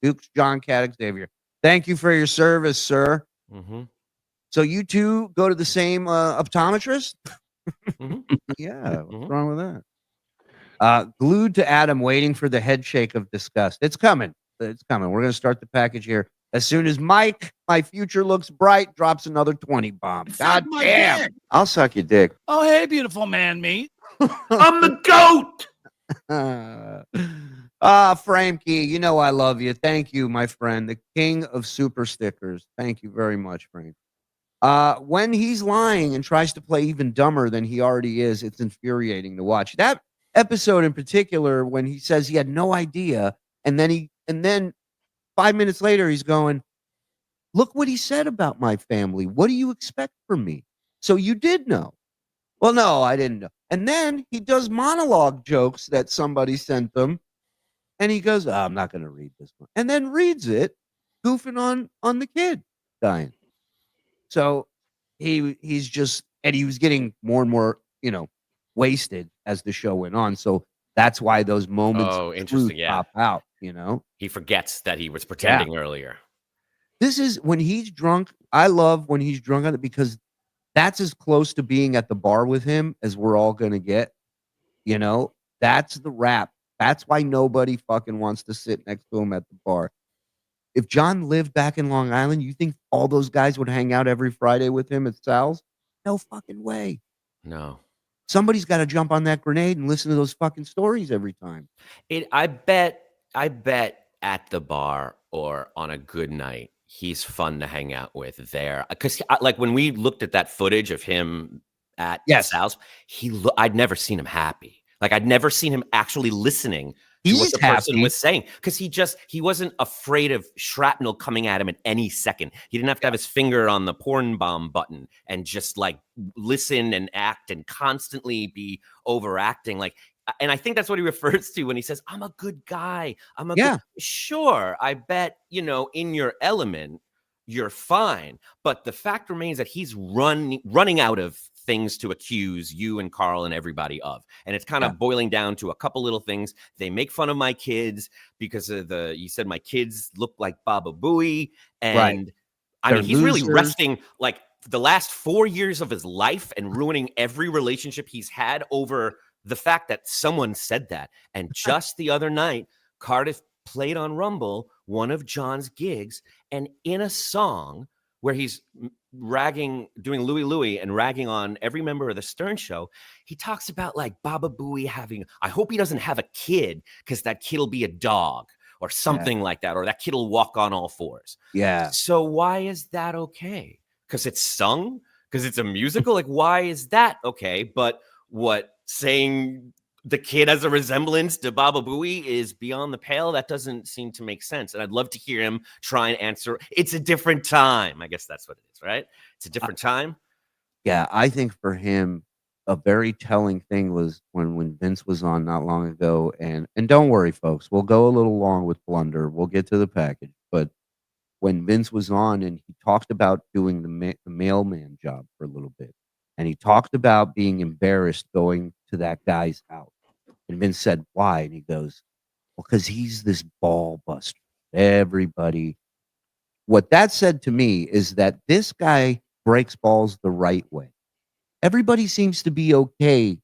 Duke's John Caddick Xavier. Thank you for your service, sir. Mm-hmm. So you two go to the same optometrist? Mm-hmm. Yeah, what's wrong with that? Glued to Adam, waiting for the head shake of disgust. It's coming. It's coming. We're going to start the package here as soon as Mike, my future looks bright, drops another 20 bomb. God my damn. dick. I'll suck your dick. Oh, hey, beautiful man, me. I'm the goat. Frankie, you know I love you. Thank you, my friend, the king of super stickers. Thank you very much, Frank. When he's lying and tries to play even dumber than he already is, it's infuriating to watch. That episode in particular, when he says he had no idea, and then 5 minutes later he's going, look what he said about my family. What do you expect from me? So you did know. Well, no, I didn't know. And then he does monologue jokes that somebody sent them. And he goes, oh, I'm not going to read this one. And then reads it, goofing on the kid dying. So he's just, and he was getting more and more, wasted as the show went on. So that's why those moments pop out, He forgets that he was pretending earlier. This is when he's drunk. I love when he's drunk on it because that's as close to being at the bar with him as we're all going to get. That's the rap. That's why nobody fucking wants to sit next to him at the bar. If John lived back in Long Island, you think all those guys would hang out every Friday with him at Sal's? No fucking way. No. Somebody's got to jump on that grenade and listen to those fucking stories every time. I bet at the bar or on a good night, he's fun to hang out with there. Because like when we looked at that footage of him at Sal's, I'd never seen him happy. Like I'd never seen him actually listening to what the person was saying, because he wasn't afraid of shrapnel coming at him at any second. He didn't have to have his finger on the porn bomb button and just like listen and act and constantly be overacting. Like, and I think that's what he refers to when he says, I'm a good guy. Sure. I bet, in your element, you're fine. But the fact remains that he's running out of things to accuse you and Karl and everybody of. And it's kind of boiling down to a couple little things. They make fun of my kids because of you said my kids look like Baba Booey. And I mean, he's really resting like the last 4 years of his life and ruining every relationship he's had over the fact that someone said that. And just the other night, Cardiff played on Rumble one of John's gigs, and in a song where he's doing Louie Louie and ragging on every member of the Stern Show, he talks about like Baba Booey I hope he doesn't have a kid because that kid will be a dog or something like that, or that kid will walk on all fours. Yeah. So why is that okay? Because it's sung? Because it's a musical? Like, why is that okay? But what, saying the kid has a resemblance to Baba Booey is beyond the pale? That doesn't seem to make sense. And I'd love to hear him try and answer. It's a different time. I guess that's what it is, right? It's a different time. Yeah, I think for him, a very telling thing was when Vince was on not long ago. And don't worry, folks, we'll go a little long with Blunder. We'll get to the package. But when Vince was on and he talked about doing the mailman job for a little bit, and he talked about being embarrassed going to that guy's house. And Vince said, why? And he goes, well, because he's this ball buster. Everybody. What that said to me is that this guy breaks balls the right way. Everybody seems to be okay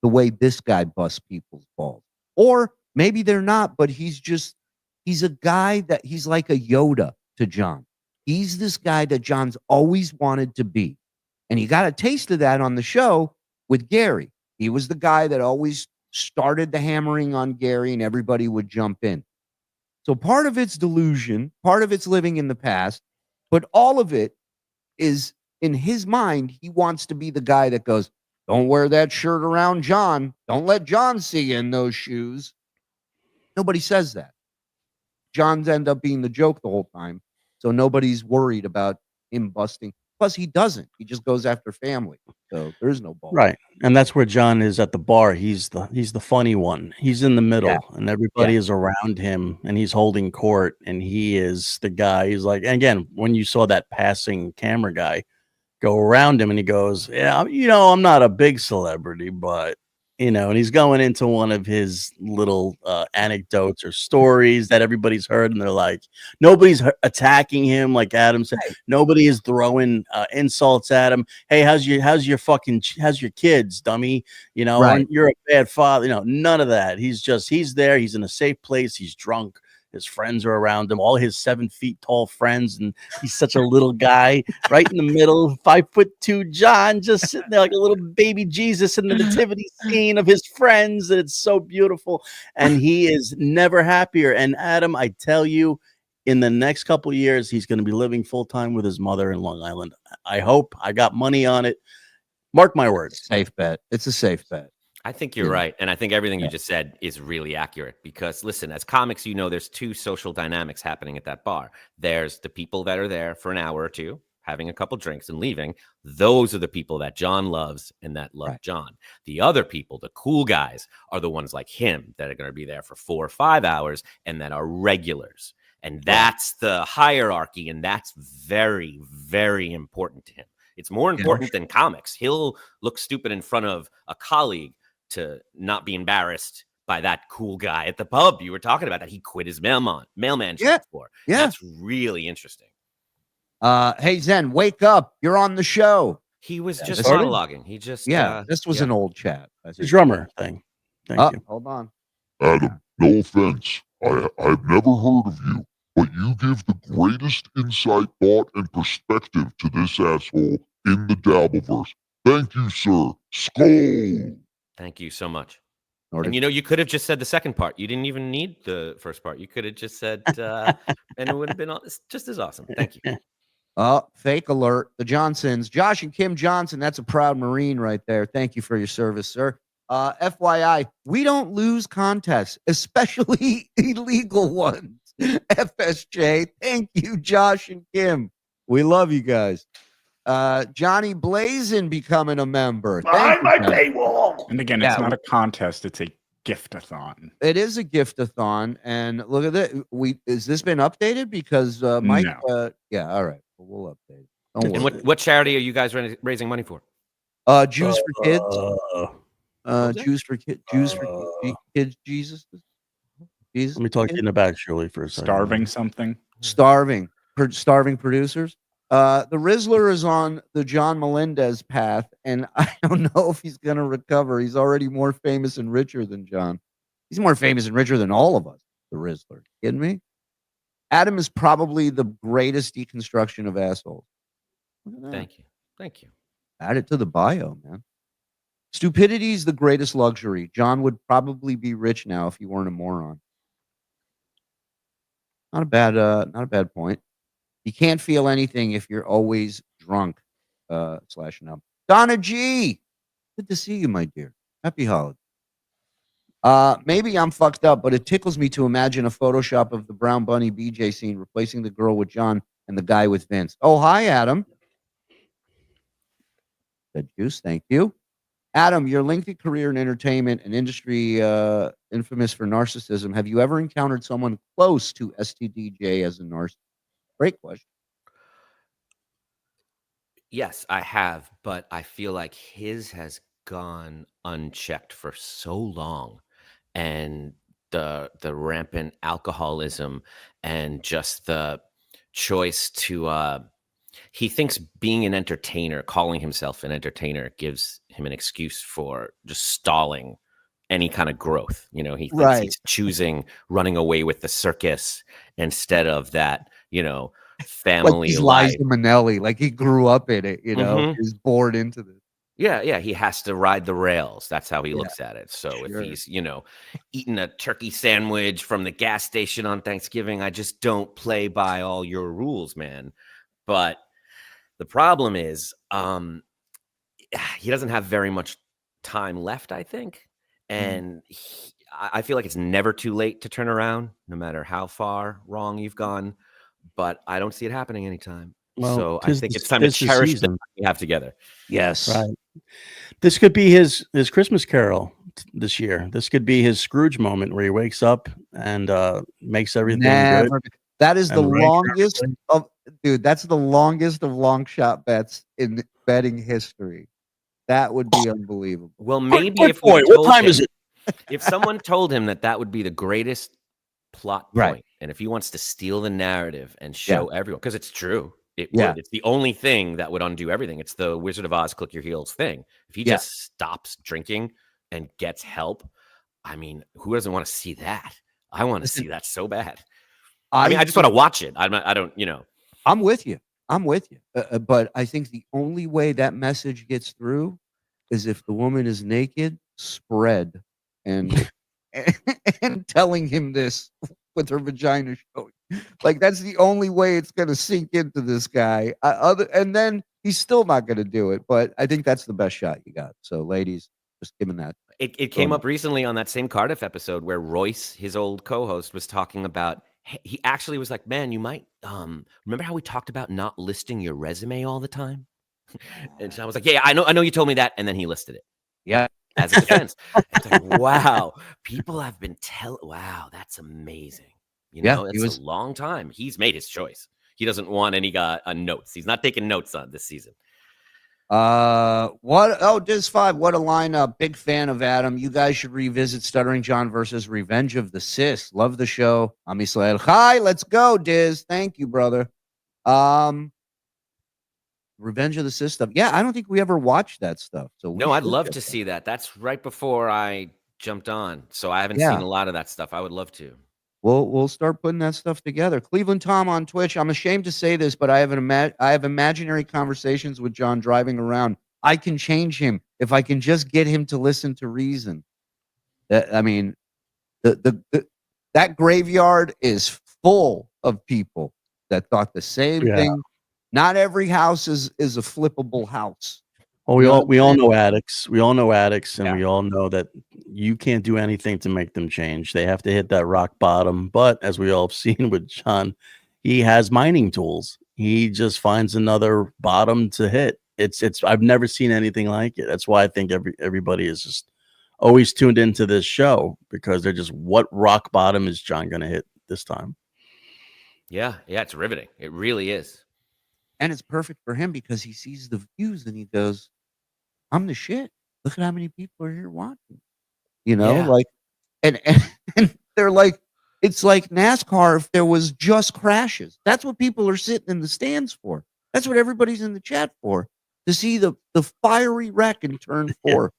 the way this guy busts people's balls. Or maybe they're not, but he's a guy that he's like a Yoda to John. He's this guy that John's always wanted to be. And he got a taste of that on the show with Gary. He was the guy that always started the hammering on Gary and everybody would jump in. So part of it's delusion, part of it's living in the past, but all of it is in his mind. He wants to be the guy that goes, don't wear that shirt around John. Don't let John see you in those shoes. Nobody says that. John's end up being the joke the whole time. So nobody's worried about him busting. Plus, he doesn't. He just goes after family. So there's no ball. Right. And that's where John is at the bar. He's the funny one. He's in the middle and everybody is around him and he's holding court and he is the guy. He's like, and again, when you saw that passing camera guy go around him and he goes, yeah, I'm not a big celebrity, but and he's going into one of his little anecdotes or stories that everybody's heard, and they're like, nobody's attacking him, like Adam said. Nobody is throwing insults at him. Hey, how's your kids, dummy? You're a bad father. None of that. He's there. He's in a safe place. He's drunk. His friends are around him, all his 7 feet tall friends, and he's such a little guy right in the middle, 5'2" John, just sitting there like a little baby Jesus in the nativity scene of his friends. And it's so beautiful. And he is never happier. And Adam, I tell you, in the next couple of years, he's going to be living full time with his mother in Long Island. I hope. I got money on it. Mark my words. Safe bet. It's a safe bet. I think you're right. And I think everything you just said is really accurate because, listen, as comics, there's two social dynamics happening at that bar. There's the people that are there for an hour or two, having a couple drinks and leaving. Those are the people that John loves and that love John. The other people, the cool guys, are the ones like him that are going to be there for 4 or 5 hours and that are regulars. And that's the hierarchy. And that's very, very important to him. It's more important than comics. He'll look stupid in front of a colleague to not be embarrassed by that cool guy at the pub you were talking about that he quit his mailman job for. That's really interesting. Hey, Zen, wake up. You're on the show. He was just monologuing. He just this was an old chat. The drummer thing. Thank you. Hold on. Adam, no offense. I've never heard of you, but you give the greatest insight, thought, and perspective to this asshole in the Dabbleverse. Thank you, sir. Skull! Thank you so much. And you could have just said the second part. You didn't even need the first part. You could have just said, and it would have been just as awesome. Thank you. Fake alert. The Johnsons, Josh and Kim Johnson. That's a proud Marine right there. Thank you for your service, sir. FYI, we don't lose contests, especially illegal ones. FSJ. Thank you, Josh and Kim. We love you guys. Johnny Blazin becoming a member. Behind my paywall. And again, it's not a contest; it's a gift-a-thon. It is a gift-a-thon, and look at that. Has this been updated? Because Mike. No. All right. We'll update it. And what charity are you guys raising money for? Jews for Kids. Jews for Kids. Jews for Kids. Jesus. Let me talk to you in the back, Shuli, for a second. Starving something. Starving producers. The Rizzler is on the John Melendez path, and I don't know if he's going to recover. He's already more famous and richer than John. He's more famous and richer than all of us, the Rizzler. Kidding me? Adam is probably the greatest deconstruction of assholes. Thank you. Add it to the bio, man. Stupidity is the greatest luxury. John would probably be rich now if he weren't a moron. Not a bad point. You can't feel anything if you're always drunk. /nub. Donna G. Good to see you, my dear. Happy holiday. Maybe I'm fucked up, but it tickles me to imagine a Photoshop of the Brown Bunny BJ scene replacing the girl with John and the guy with Vince. Oh, hi, Adam. Good juice. Thank you. Adam, your lengthy career in entertainment and industry infamous for narcissism. Have you ever encountered someone close to STDJ as a narcissist? Great question. Yes, I have, but I feel like his has gone unchecked for so long. And the rampant alcoholism and just the choice to he thinks being an entertainer, calling himself an entertainer, gives him an excuse for just stalling any kind of growth. He thinks he's choosing running away with the circus instead of that, family like he's life. Liza Minnelli, like he grew up in it, he's bored into this. Yeah, he has to ride the rails. That's how he looks at it. So if he's, eating a turkey sandwich from the gas station on Thanksgiving, I just don't play by all your rules, man. But the problem is he doesn't have very much time left, I think. And I feel like it's never too late to turn around, no matter how far wrong you've gone. But I don't see it happening anytime. Well, So I think it's time to cherish the time we have together. Yes. Right. This could be his Christmas Carol this year. This could be his Scrooge moment where he wakes up and makes everything good. That is the and right longest of dude. That's the longest of long shot bets in betting history. That would be unbelievable. Well, maybe Good if we point. told What time him, is it? if someone told him that would be the greatest plot point, and if he wants to steal the narrative and show everyone, because it's true, it would. It's the only thing that would undo everything. It's the Wizard of Oz, click your heels thing. If he just stops drinking and gets help, I mean, who doesn't want to see that? I want to see that so bad. I mean, I just want to watch it. I don't, I'm with you. But I think the only way that message gets through is if the woman is naked, spread, and and telling him this with her vagina showing. Like that's the only way it's gonna sink into this guy. And then he's still not gonna do it. But I think that's the best shot you got. So, ladies, just give him that. It came up recently on that same Cardiff episode where Royce, his old co-host, was talking about. He actually was like, "Man, you might remember how we talked about not listing your resume all the time." And I was like, "Yeah, I know you told me that," and then he listed it. Yeah, as a defense. It's like, wow, people have been wow, that's amazing. It's a long time. He's made his choice. He doesn't want any notes. He's not taking notes on this season. Diz 5, what a lineup. Big fan of Adam. You guys should revisit Stuttering John versus Revenge of the Sis. Love the show. I'm Israel. Hi, let's go, Diz. Thank you, brother. Revenge of the Sis stuff. Yeah, I don't think we ever watched that stuff. So no, I'd love to see that. That's right before I jumped on. So I haven't seen a lot of that stuff. I would love to. We'll start putting that stuff together. Cleveland Tom on Twitch. I'm ashamed to say this, but I have imaginary conversations with John driving around. I can change him if I can just get him to listen to reason. I mean, that graveyard is full of people that thought the same thing. Not every house is a flippable house. Well, we all know addicts. We all know addicts, and we all know that you can't do anything to make them change. They have to hit that rock bottom. But as we all have seen with John, he has mining tools. He just finds another bottom to hit. It's I've never seen anything like it. That's why I think everybody is just always tuned into this show, because they're just, what rock bottom is John going to hit this time? Yeah, it's riveting. It really is. And it's perfect for him because he sees the views and he goes, I'm the shit. Look at how many people are here watching. Like, and they're like, it's like NASCAR if there was just crashes. That's what people are sitting in the stands for. That's what everybody's in the chat for. To see the fiery wreck in turn 4,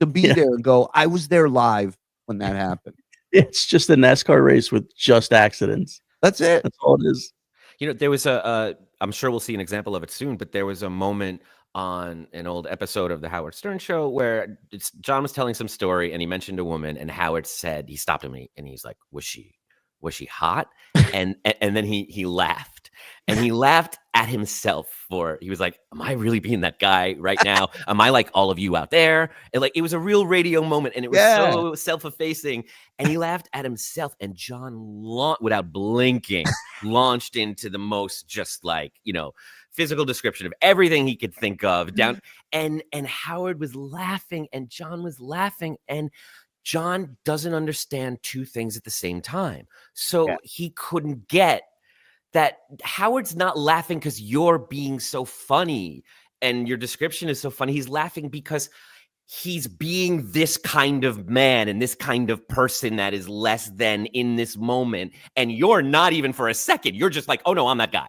to be there and go, I was there live when that happened. It's just a NASCAR race with just accidents. That's it. That's all it is. There was I'm sure we'll see an example of it soon, but there was a moment on an old episode of the Howard Stern show where John was telling some story and he mentioned a woman, and Howard said, he stopped him and he's like, was she hot? And then he laughed, and he laughed at himself he was like, am I really being that guy right now? Am I like all of you out there? And like, it was a real radio moment, and it was so self-effacing, and he laughed at himself, and John without blinking launched into the most just like, physical description of everything he could think of down. And Howard was laughing and John was laughing, and John doesn't understand two things at the same time. So he couldn't get that Howard's not laughing because you're being so funny and your description is so funny. He's laughing because he's being this kind of man and this kind of person that is less than in this moment. And you're not even for a second. You're just like, oh no, I'm that guy.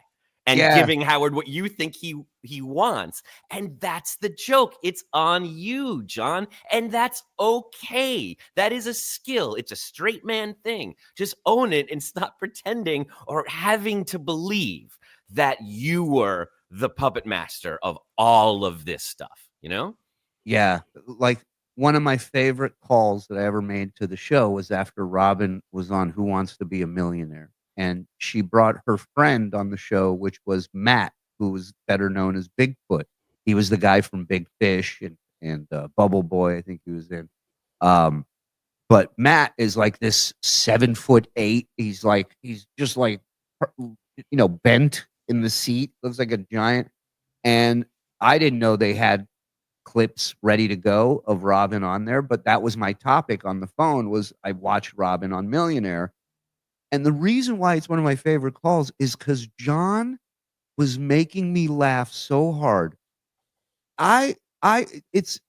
And giving Howard what you think he wants. And that's the joke. It's on you, John. And that's okay. That is a skill. It's a straight man thing. Just own it and stop pretending or having to believe that you were the puppet master of all of this stuff, Yeah. Like, one of my favorite calls that I ever made to the show was after Robin was on Who Wants to Be a Millionaire. And she brought her friend on the show, which was Matt, who was better known as Bigfoot. He was the guy from Big Fish and Bubble Boy, I think he was in. But Matt is like this 7'8". He's just like, bent. in the seat. Looks like a giant. And I didn't know they had clips ready to go of Robin on there, but that was my topic on the phone was I watched Robin on Millionaire. And the reason why it's one of my favorite calls is because John was making me laugh so hard. It's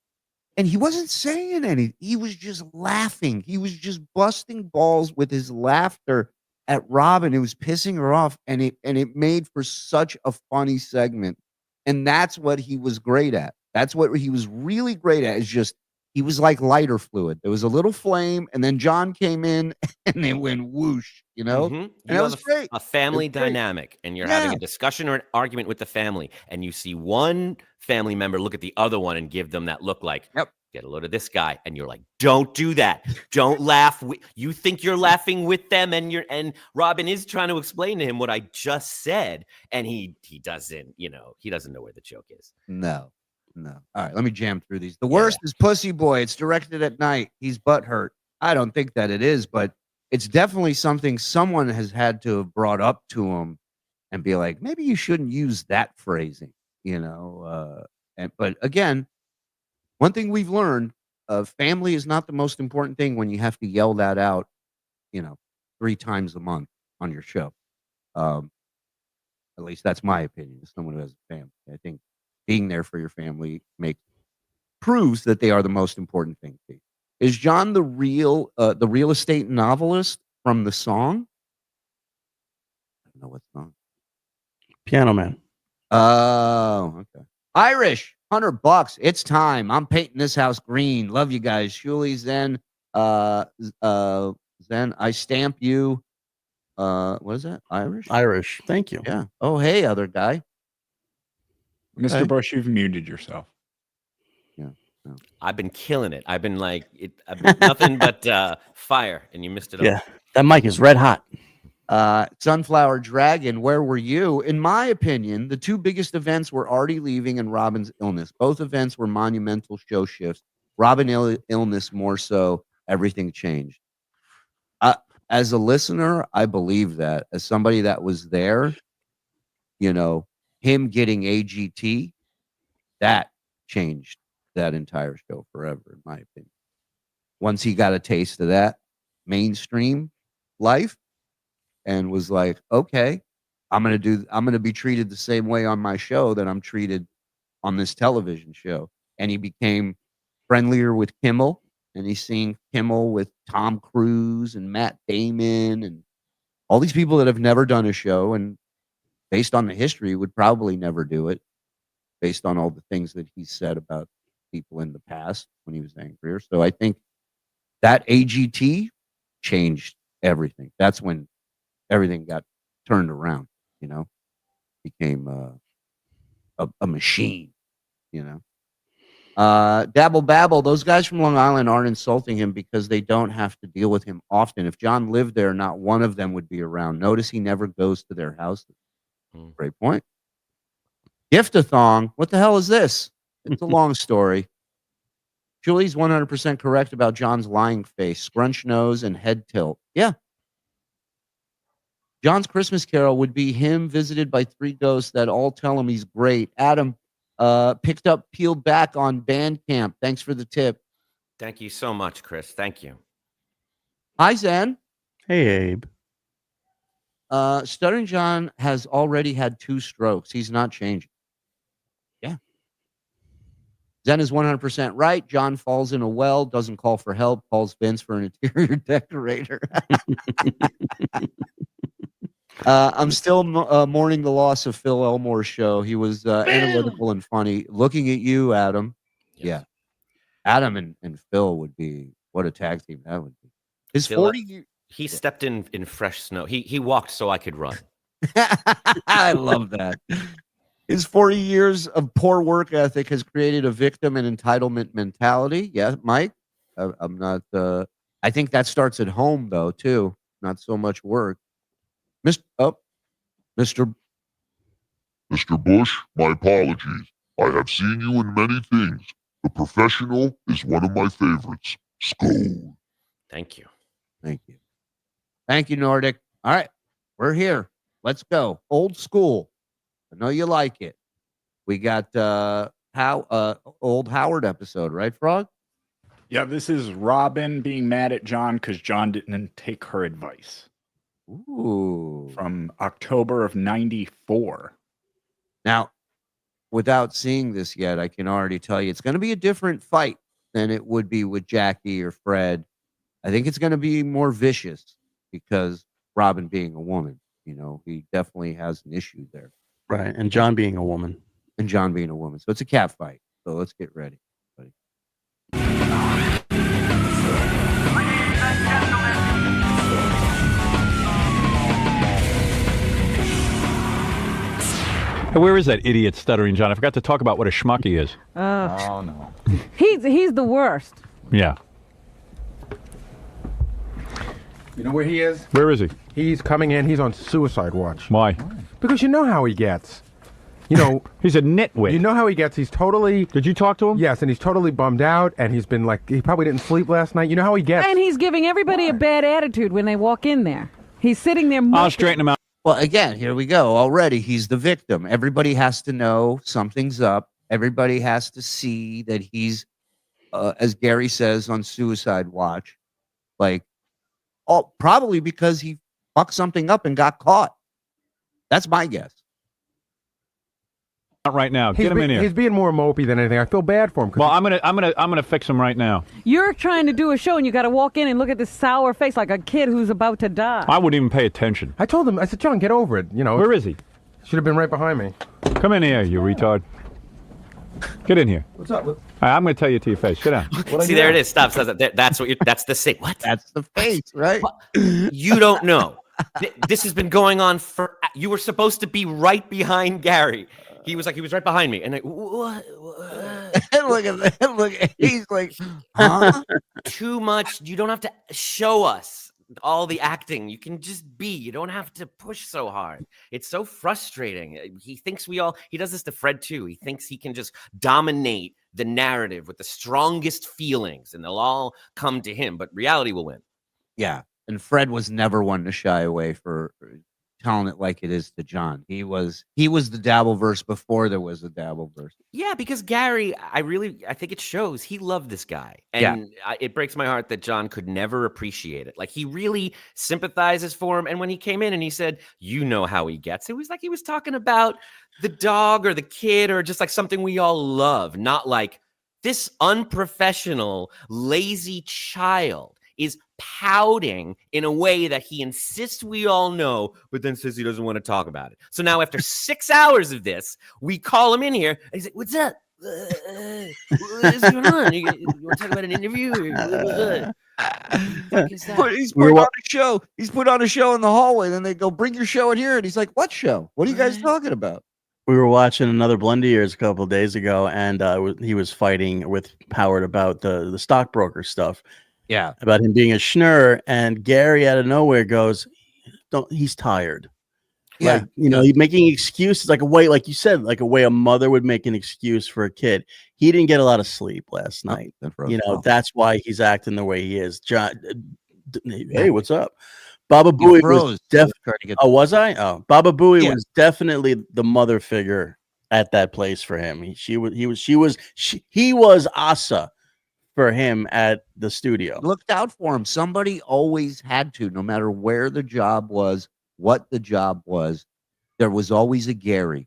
and he wasn't saying anything. He was just laughing. He was just busting balls with his laughter at Robin. It was pissing her off, and it made for such a funny segment. And that's what he was great at. That's what he was really great at. Is just he was like lighter fluid. There was a little flame, and then John came in, and it went whoosh. And You that have was great. a family It was great. dynamic, and you're having Yeah. a discussion or an argument with the family, and you see one family member look at the other one and give them that look like, Yep. get a load of this guy, and you're like, don't do that. Don't laugh. You think you're laughing with them, and Robin is trying to explain to him what I just said, and he doesn't, he doesn't know where the joke is. No. All right, let me jam through these. The worst is Pussy Boy. It's directed at night. He's butthurt. I don't think that it is, but it's definitely something someone has had to have brought up to him and be like, maybe you shouldn't use that phrasing, but again, one thing we've learned, family is not the most important thing when you have to yell that out, 3 times a month on your show. At least that's my opinion as someone who has a family. I think being there for your family proves that they are the most important thing to you. Is John the real estate novelist from the song? I don't know what song. Piano Man. Oh, okay. Irish, $100. It's time. I'm painting this house green. Love you guys. Shuli, Zen, Zen. I stamp you. What is that? Irish. Thank you. Yeah. Oh, hey, other guy. Mr. Busch, you've muted yourself. Yeah. No. I've been killing it. I've been nothing but fire, and you missed it. Yeah, that mic is red hot. Sunflower Dragon, where were you? In my opinion, the 2 biggest events were Artie leaving and Robin's illness. Both events were monumental show shifts. Robin illness more so. Everything changed. As a listener, I believe that. As somebody that was there, him getting AGT, that changed that entire show forever, in my opinion. Once he got a taste of that mainstream life and was like, okay, I'm going to be treated the same way on my show that I'm treated on this television show. And he became friendlier with Kimmel, and he's seeing Kimmel with Tom Cruise and Matt Damon and all these people that have never done a show, and based on the history would probably never do it based on all the things that he said about people in the past when he was angrier. So I think that AGT changed everything. That's when everything got turned around, became a machine, Dabble Babble, those guys from Long Island aren't insulting him because they don't have to deal with him often. If John lived there, not one of them would be around. Notice he never goes to their houses. Great point. Gift-a-thong. What the hell is this? It's a long story. Julie's 100% correct about John's lying face, scrunch nose, and head tilt. Yeah. John's Christmas Carol would be him visited by 3 ghosts that all tell him he's great. Adam picked up Peeled Back on Bandcamp. Thanks for the tip. Thank you so much, Chris. Thank you. Hi, Zen. Hey, Abe. Stuttering John has already had 2 strokes. He's not changing. Yeah. Zen is 100% right. John falls in a well, doesn't call for help, calls Vince for an interior decorator. I'm still mourning the loss of Phil Elmore's show. He was analytical and funny. Looking at you, Adam. Yes. Yeah. Adam and Phil would be, what a tag team that would be. His Phil, 40 years. He stepped in fresh snow. He walked so I could run. I love that. His 40 years of poor work ethic has created a victim and entitlement mentality. Yeah, Mike. I'm not. I think that starts at home though too. Not so much work. Mr. Busch, my apologies. I have seen you in many things. The Professional is one of my favorites. Skull. Thank you. Thank you. Thank you, Nordic. All right, we're here. Let's go. Old school. I know you like it. We got old Howard episode, right, Frog? Yeah, this is Robin being mad at John because John didn't take her advice. Ooh. From October of '94. Now, without seeing this yet, I can already tell you it's going to be a different fight than it would be with Jackie or Fred. I think it's going to be more vicious because Robin being a woman, he definitely has an issue there. Right. And John being a woman. And John being a woman. So it's a cat fight. So let's get ready, buddy. Hey, where is that idiot Stuttering John? I forgot to talk about what a schmuck he is. Oh, no. He's the worst. Yeah. You know where he is? Where is he? He's coming in. He's on suicide watch. Why? Because you know how he gets. He's a nitwit. You know how he gets. He's totally... Did you talk to him? Yes, and he's totally bummed out, and he's been like... He probably didn't sleep last night. You know how he gets. And he's giving everybody a bad attitude when they walk in there. He's sitting there... I'll straighten him out. Well, again, here we go. Already, he's the victim. Everybody has to know something's up. Everybody has to see that he's, as Gary says, on suicide watch. Probably because he fucked something up and got caught. That's my guess. Not right now. Get him in here. He's being more mopey than anything. I feel bad for him. Well, I'm gonna fix him right now. You're trying to do a show and you got to walk in and look at this sour face like a kid who's about to die. I wouldn't even pay attention. I told him. I said, John, get over it. Where is he? Should have been right behind me. Come in here, you retard. Get in here. What's up? I'm going to tell you to your face. Sit down. See, there it is. Stop. That's what. That's the same. What? That's the face, right? You don't know. This has been going on for. You were supposed to be right behind Gary. He was right behind me, and what? Look at that! Look, he's like, huh? Too much. You don't have to show us all the acting. You can just be. You don't have to push so hard. It's so frustrating. He thinks he does this to Fred too. He thinks he can just dominate the narrative with the strongest feelings, and they'll all come to him. But reality will win. Yeah, and Fred was never one to shy away for telling it like it is to John. He was the Dabbleverse before there was a Dabbleverse. Yeah, because Gary, I think it shows he loved this guy. And it breaks my heart that John could never appreciate it. Like, he really sympathizes for him. And when he came in and he said, you know how he gets, it was like he was talking about the dog or the kid or just like something we all love, not like this unprofessional, lazy child is pouting in a way that he insists we all know, but then says he doesn't want to talk about it. So now after 6 hours of this, we call him in here and he's like, what's up? What's going on? You want to talk about an interview? He's put on a show. He's put on a show in the hallway. Then they go, bring your show in here. And he's like, what show? What are you guys talking about? We were watching another Blunder Years a couple of days ago, and he was fighting with Howard about the stockbroker stuff. Yeah, about him being a schnurr, and Gary out of nowhere goes, he's tired. Yeah, he's making excuses like you said, like a way a mother would make an excuse for a kid. He didn't get a lot of sleep last night. That's why he's acting the way he is. John, hey, what's up? Baba Booey was definitely. Oh, was I? Oh, Baba Booey was definitely the mother figure at that place for him. He was Asa for him at the studio. Looked out for him. Somebody always had to, no matter where the job was, what the job was. There was always a Gary.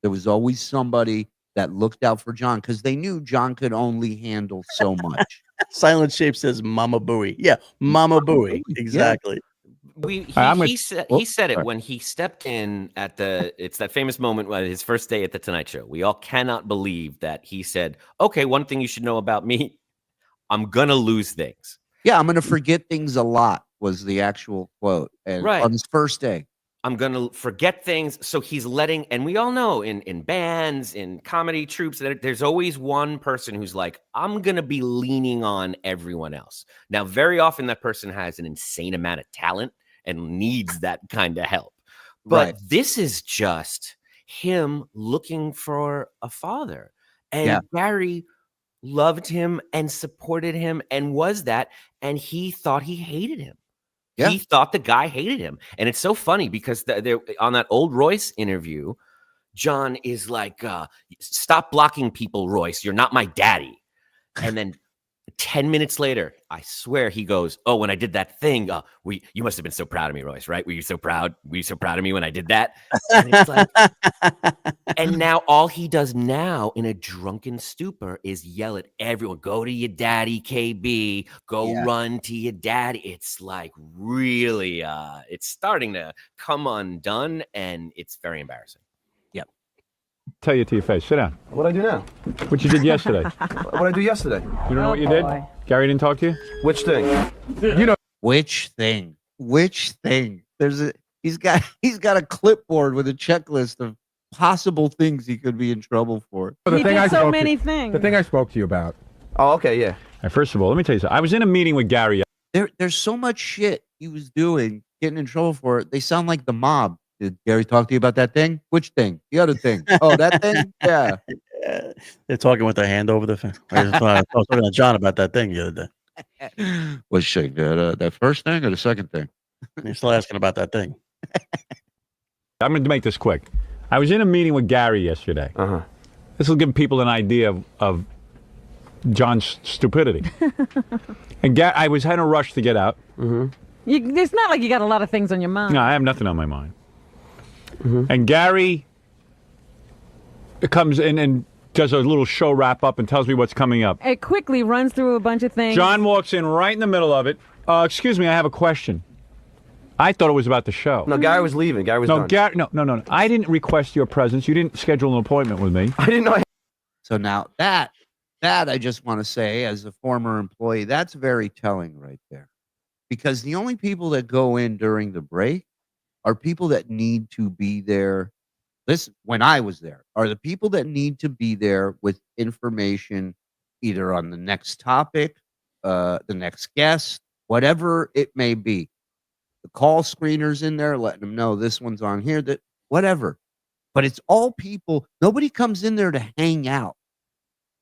There was always somebody that looked out for John because they knew John could only handle so much. Silent Shape says Mama Booey. Yeah, Mama Booey. Exactly. He said it when he stepped in it's that famous moment when his first day at the Tonight Show. We all cannot believe that he said, okay, one thing you should know about me, I'm gonna lose things. Yeah, I'm gonna forget things a lot was the actual quote. And on his first day. I'm gonna forget things. So he's letting, and we all know in bands, in comedy troupes, there's always one person who's like, I'm gonna be leaning on everyone else. Now, very often that person has an insane amount of talent and needs that kind of help. But this is just him looking for a father. And Gary loved him and supported him and was that, and he thought he hated him. He thought the guy hated him. And it's so funny because on that old Royce interview, John is like, stop blocking people, Royce. You're not my daddy. And then 10 minutes later, I swear he goes, oh, when I did that thing, you must have been so proud of me, Royce, right? Were you so proud? Were you so proud of me when I did that? And it's like, and now all he does now in a drunken stupor is yell at everyone, go to your daddy, KB, go run to your daddy. It's like really, it's starting to come undone, and it's very embarrassing. Tell you to your face. Sit down. What'd I do now? What you did yesterday. What'd I do yesterday? You don't know what you did? Gary didn't talk to you? Which thing? You know which thing? Which thing? He's got a clipboard with a checklist of possible things he could be in trouble for. He did so many things. The thing I spoke to you about. Oh, okay, yeah. First of all, let me tell you something. I was in a meeting with Gary. There's so much shit he was doing, getting in trouble for it. They sound like the mob. Did Gary talk to you about that thing? Which thing? The other thing. Oh, that thing? Yeah. They're talking with their hand over the thing. I was talking to John about that thing the other day. Was she that first thing or the second thing? You're still asking about that thing. I'm going to make this quick. I was in a meeting with Gary yesterday. This will give people an idea of John's stupidity. And I was in a rush to get out. It's not like you got a lot of things on your mind. No, I have nothing on my mind. And Gary comes in and does a little show wrap up and tells me what's coming up. It quickly runs through a bunch of things. John walks in right in the middle of it. Excuse me, I have a question. I thought it was about the show. No, Gary was leaving. Gary was done. No. I didn't request your presence. You didn't schedule an appointment with me. I didn't know. So now that I just want to say, as a former employee, that's very telling right there. Because the only people that go in during the break are people that need to be there. Listen, when I was there, are the people that need to be there with information either on the next topic, the next guest, whatever it may be. The call screeners in there, letting them know this one's on here, that whatever. But it's all people. Nobody comes in there to hang out.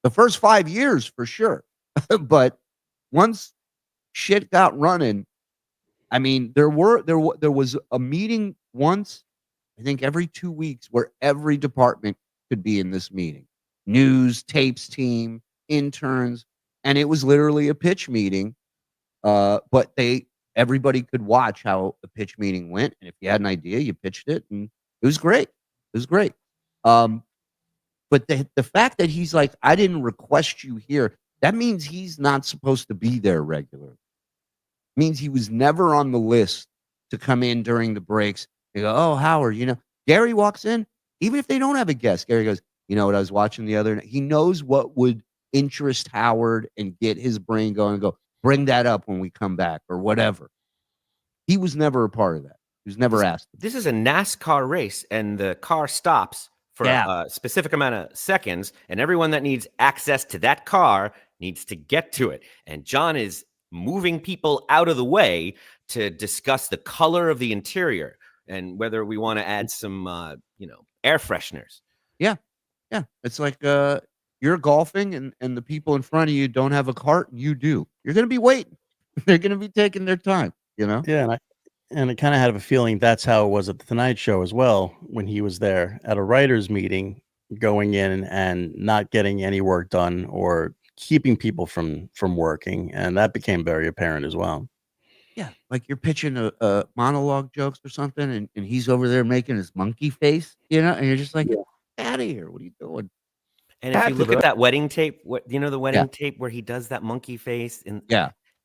The first 5 years for sure. But once shit got running, I mean, there was a meeting once, I think every 2 weeks, where every department could be in this meeting. News, tapes team, interns, and it was literally a pitch meeting. But everybody could watch how the pitch meeting went, and if you had an idea, you pitched it, and it was great. It was great. But the fact that he's like, I didn't request you here, that means he's not supposed to be there regularly. Means he was never on the list to come in during the breaks. They go, oh, Howard, Gary walks in, even if they don't have a guest. Gary goes, you know what I was watching the other night? He knows what would interest Howard and get his brain going and go, bring that up when we come back or whatever. He was never a part of that. He was never asked. This is a NASCAR race, and the car stops for a specific amount of seconds, and everyone that needs access to that car needs to get to it. And John is moving people out of the way to discuss the color of the interior and whether we want to add some, air fresheners. Yeah. It's like you're golfing and the people in front of you don't have a cart and you do. You're going to be waiting. They're going to be taking their time, Yeah. And I kind of had a feeling that's how it was at the Tonight Show as well, when he was there at a writer's meeting, going in and not getting any work done or keeping people from working, and that became very apparent as well. Yeah, like you're pitching a monologue jokes or something, and he's over there making his monkey face, and you're just like, out of here, what are you doing? And if you look at that wedding tape, the wedding tape where he does that monkey face, and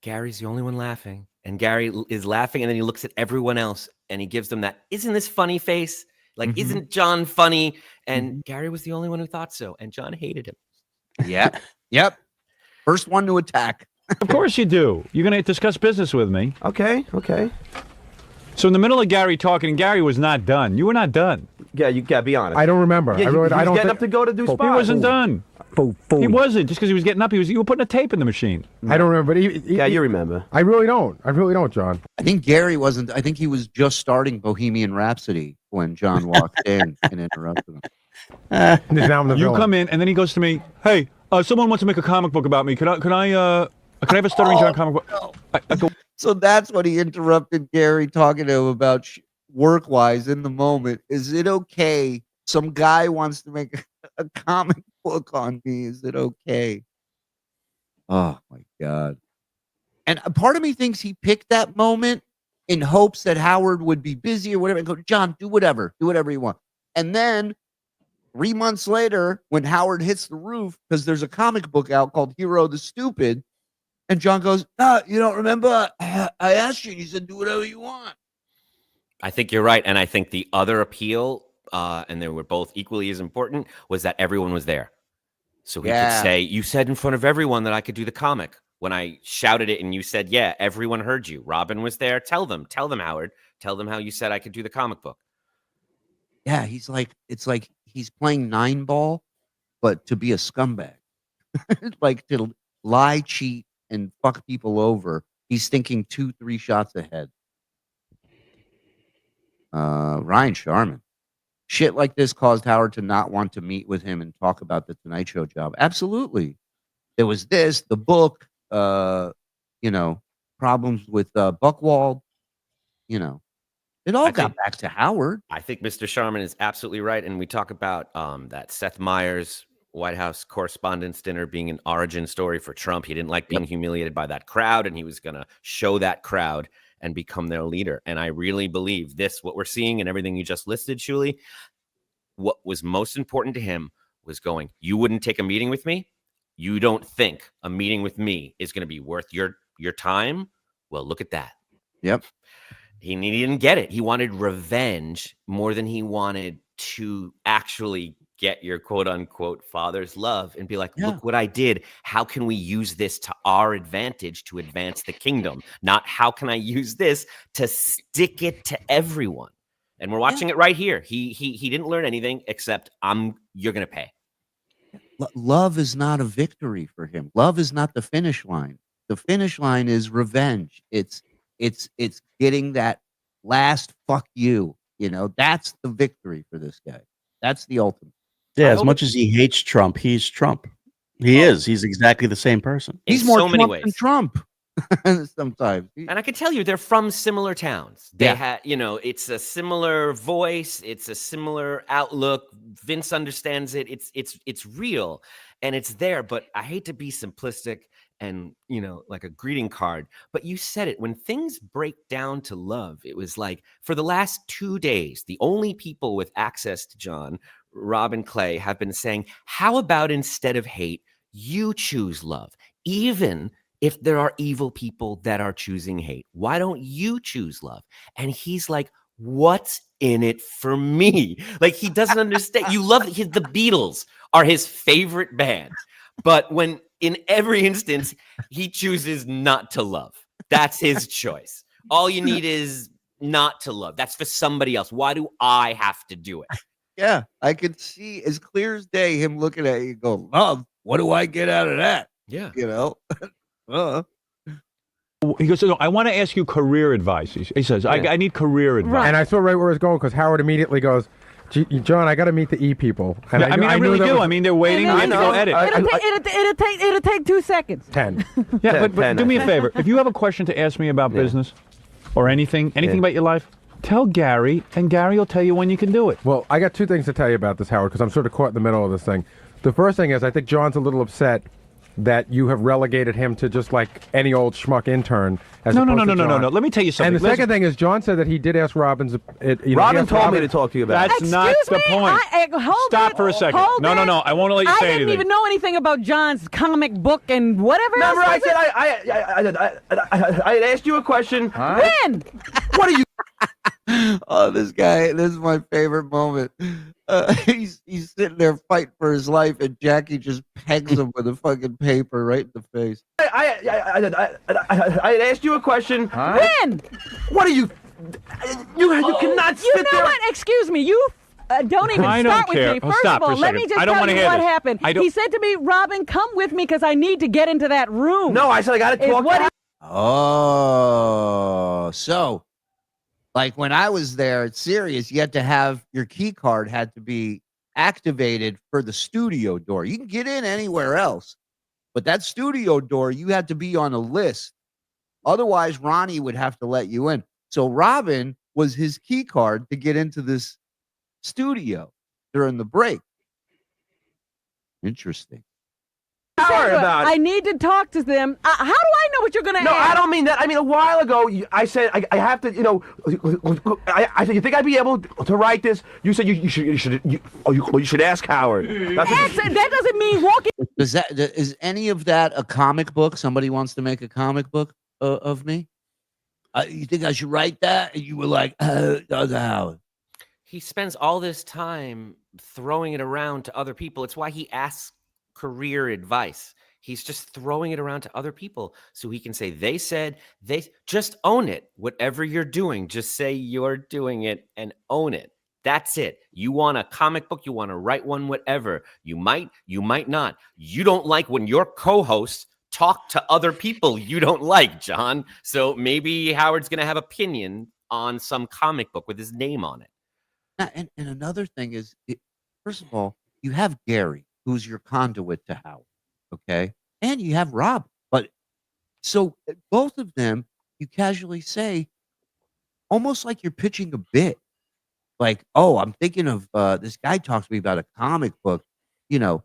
Gary's the only one laughing, and Gary is laughing, and then he looks at everyone else, and he gives them that, isn't this funny face? Like, isn't John funny? And Gary was the only one who thought so, and John hated him. Yeah. Yep. First one to attack. Of course you do. You're going to discuss business with me. Okay. So in the middle of Gary talking, and Gary was not done. You were not done. Yeah, you gotta be honest. I don't remember. Yeah, I was getting up to go to do spots. He wasn't done. He wasn't. Just because he was getting up, you were putting a tape in the machine. I don't remember. Yeah, you remember. I really don't, John. I think Gary wasn't. I think he was just starting Bohemian Rhapsody when John walked in and interrupted him. You come in, and then he goes to me, hey, someone wants to make a comic book about me. Can I have a Stuttering John comic book? No. I go, so that's what he interrupted Gary talking to him about work-wise in the moment. Is it okay some guy wants to make a comic book on me. Is it okay? Oh my God. And a part of me thinks he picked that moment in hopes that Howard would be busy or whatever and go, John, do whatever you want. And then 3 months later, when Howard hits the roof, because there's a comic book out called Hero the Stupid, and John goes, you don't remember? I asked you, and you said, do whatever you want. I think you're right. And I think the other appeal, and they were both equally as important, was that everyone was there. So he could say, you said in front of everyone that I could do the comic. When I shouted it and you said, yeah, everyone heard you. Robin was there. Tell them, Howard. Tell them how you said I could do the comic book. Yeah, it's like he's playing 9-ball, but to be a scumbag. Like to lie, cheat, and fuck people over. He's thinking 2-3 shots ahead. Ryan Sharman. Shit like this caused Howard to not want to meet with him and talk about the Tonight Show job. Absolutely. There was this, the book, problems with Buchwald, it all got back to Howard. I think Mr. Sharman is absolutely right. And we talk about that Seth Meyers White House Correspondents' Dinner being an origin story for Trump. He didn't like being humiliated by that crowd, and he was going to show that crowd and become their leader. And I really believe what we're seeing and everything you just listed, Shuli, what was most important to him was going, you wouldn't take a meeting with me? You don't think a meeting with me is going to be worth your time? Well, look at that. Yep. He didn't get it. He wanted revenge more than he wanted to actually get your quote unquote father's love and be like, look what I did. How can we use this to our advantage to advance the kingdom? Not how can I use this to stick it to everyone? And we're watching it right here. He didn't learn anything except you're going to pay. Love is not a victory for him. Love is not the finish line. The finish line is revenge. It's getting that last fuck you. That's the victory for this guy. That's the ultimate. Yeah, as much as he hates Trump, he's Trump. He's exactly the same person. He's more so Trump than Trump. Sometimes. And I can tell you they're from similar towns. They had, it's a similar voice, it's a similar outlook. Vince understands it. It's real and it's there, but I hate to be simplistic and, like a greeting card, but you said it, when things break down to love, it was like for the last 2 days, the only people with access to John, Rob and Clay, have been saying, how about instead of hate, you choose love, even if there are evil people that are choosing hate? Why don't you choose love? And he's like, what's in it for me? Like, he doesn't understand. You love the Beatles are his favorite band, but when in every instance, he chooses not to love. That's his choice. All you need is not to love. That's for somebody else. Why do I have to do it? Yeah, I could see as clear as day him looking at you go, love, what do I get out of that? Yeah. He goes, no, I want to ask you career advice. He says, I need career advice. Right. And I saw right where it was going because Howard immediately goes, John, I got to meet the E people. And yeah, I really do. I mean, they're waiting. We have to go edit. It'll take 2 seconds. 10. Yeah, but do me a favor. If you have a question to ask me about business or anything about your life, tell Gary, and Gary will tell you when you can do it. Well, I got 2 things to tell you about this, Howard, because I'm sort of caught in the middle of this thing. The first thing is I think John's a little upset that you have relegated him to just like any old schmuck intern. No. Let me tell you something. And the second thing is John said that he did ask Robin's. Robin told me to talk to you about it. That's not the point. Stop for a second. No. I won't let you say anything. I didn't even know anything about John's comic book and whatever else. Remember, I had asked you a question. When? What are you? Oh, this guy! This is my favorite moment. He's sitting there fighting for his life, and Jackie just pegs him with a fucking paper right in the face. I had asked you a question. When? What are you? You cannot sit there. You know what? Excuse me. You don't even start with me. First of all, let me just tell you what happened. He said to me, Robin, come with me because I need to get into that room. No, I said I got to talk. So. Like when I was there at Sirius, you had to have your key card had to be activated for the studio door. You can get in anywhere else, but that studio door, you had to be on a list. Otherwise, Ronnie would have to let you in. So Robin was his key card to get into this studio. during the break. Interesting. About I need to talk to them. How do I know what you're going to ask? No, I don't mean that. I mean, a while ago, I said I have to, you know, I said, you think I'd be able to write this? You said you should ask Howard. That doesn't mean walking. Is any of that a comic book? Somebody wants to make a comic book of me? You think I should write that? And you were like, Howard. He spends all this time throwing it around to other people. It's why he asks career advice. He's just throwing it around to other people so he can say, they said, they just own it. Whatever you're doing, just say you're doing it and own it. That's it. You want a comic book, you want to write one, whatever. You might not. You don't like when your co-hosts talk to other people you don't like, John. So maybe Howard's going to have opinion on some comic book with his name on it. And another thing is, first of all, you have Gary, who's your conduit to Howard, okay? And you have Rob. But so both of them, you casually say, almost like you're pitching a bit. Like, oh, I'm thinking of this guy talks to me about a comic book. You know,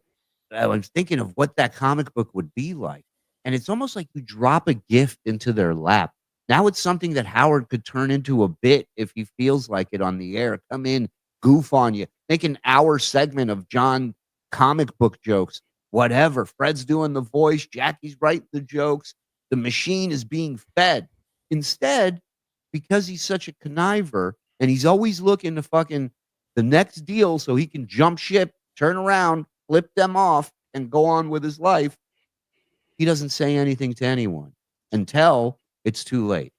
I'm thinking of what that comic book would be like. And it's almost like you drop a gift into their lap. Now it's something that Howard could turn into a bit if he feels like it on the air. Come in, goof on you, make an hour segment of John comic book jokes, whatever. Fred's doing the voice, Jackie's writing the jokes, the machine is being fed. Instead, because he's such a conniver and he's always looking to fucking the next deal so he can jump ship, turn around, flip them off, and go on with his life, he doesn't say anything to anyone until it's too late,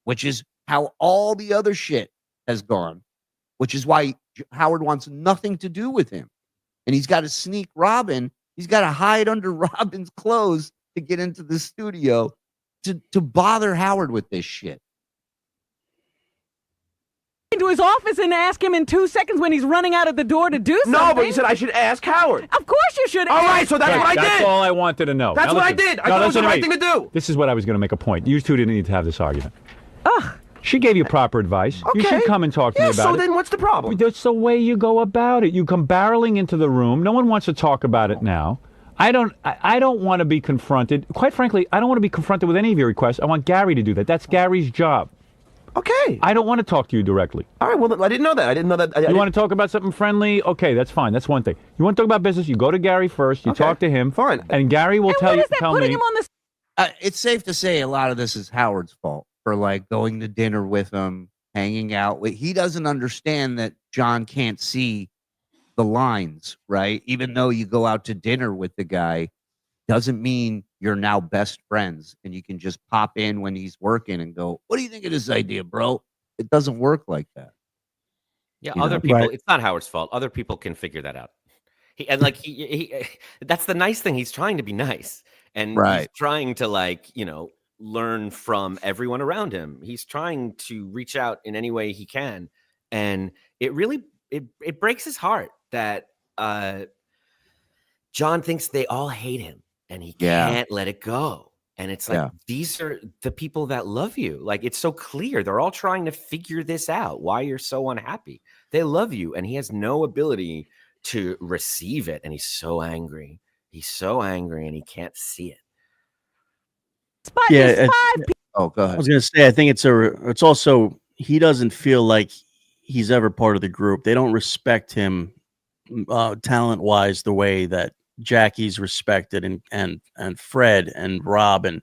which is how all the other shit has gone, which is why Howard wants nothing to do with him. And he's got to sneak Robin. He's got to hide under Robin's clothes to get into the studio to bother Howard with this shit. Into his office and ask him in 2 seconds when he's running out of the door to do something. No, but he said I should ask Howard. Of course you should. All right, so that's what I did. That's all I wanted to know. That's what I did. I thought it was the right thing to do. This is what I was going to make a point. You two didn't need to have this argument. Ugh. She gave you proper advice. Okay. You should come and talk to me about it. So then what's the problem? That's the way you go about it. You come barreling into the room. No one wants to talk about it now. I don't want to be confronted. Quite frankly, I don't want to be confronted with any of your requests. I want Gary to do that. That's Gary's job. Okay. I don't want to talk to you directly. All right, well, I didn't know that. I didn't know that. You want to talk about something friendly? Okay, that's fine. That's one thing. You want to talk about business? You go to Gary first. You talk to him. Fine. And Gary will tell me. Him on the... It's safe to say a lot of this is Howard's fault for like going to dinner with him, hanging out with. He doesn't understand that John can't see the lines, right? Even though you go out to dinner with the guy, doesn't mean you're now best friends and you can just pop in when he's working and go, what do you think of this idea, bro? It doesn't work like that. Yeah, You other know? people, Right. it's not Howard's fault. Other people can figure that out. He that's the nice thing. He's trying to be nice. And he's Right. trying to, like, you know, learn from everyone around him. He's trying to reach out in any way he can. And it really, it breaks his heart that John thinks they all hate him and he can't let it go. And it's like, these are the people that love you. Like, it's so clear. They're all trying to figure this out, why you're so unhappy. They love you. And he has no ability to receive it. And he's so angry. He's so angry and he can't see it. Oh, go ahead. I was going to say, I think it's also, he doesn't feel like he's ever part of the group. They don't respect him talent wise the way that Jackie's respected and Fred and Rob, and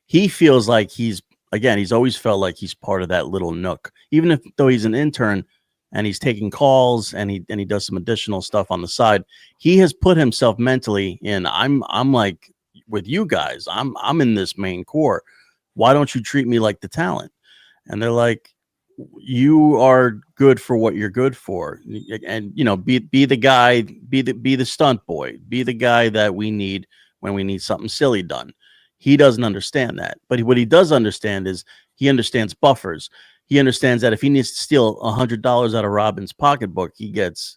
he feels like he's always felt like he's part of that little nook, even though he's an intern and he's taking calls and he does some additional stuff on the side. He has put himself mentally in, I'm like with you guys, I'm in this main core. Why don't you treat me like the talent? And they're like, you are good for what you're good for, and you know, be the guy, be the stunt boy, be the guy that we need when we need something silly done. He doesn't understand that, but what he does understand is he understands buffers. He understands that if he needs to steal $100 out of Robin's pocketbook, he gets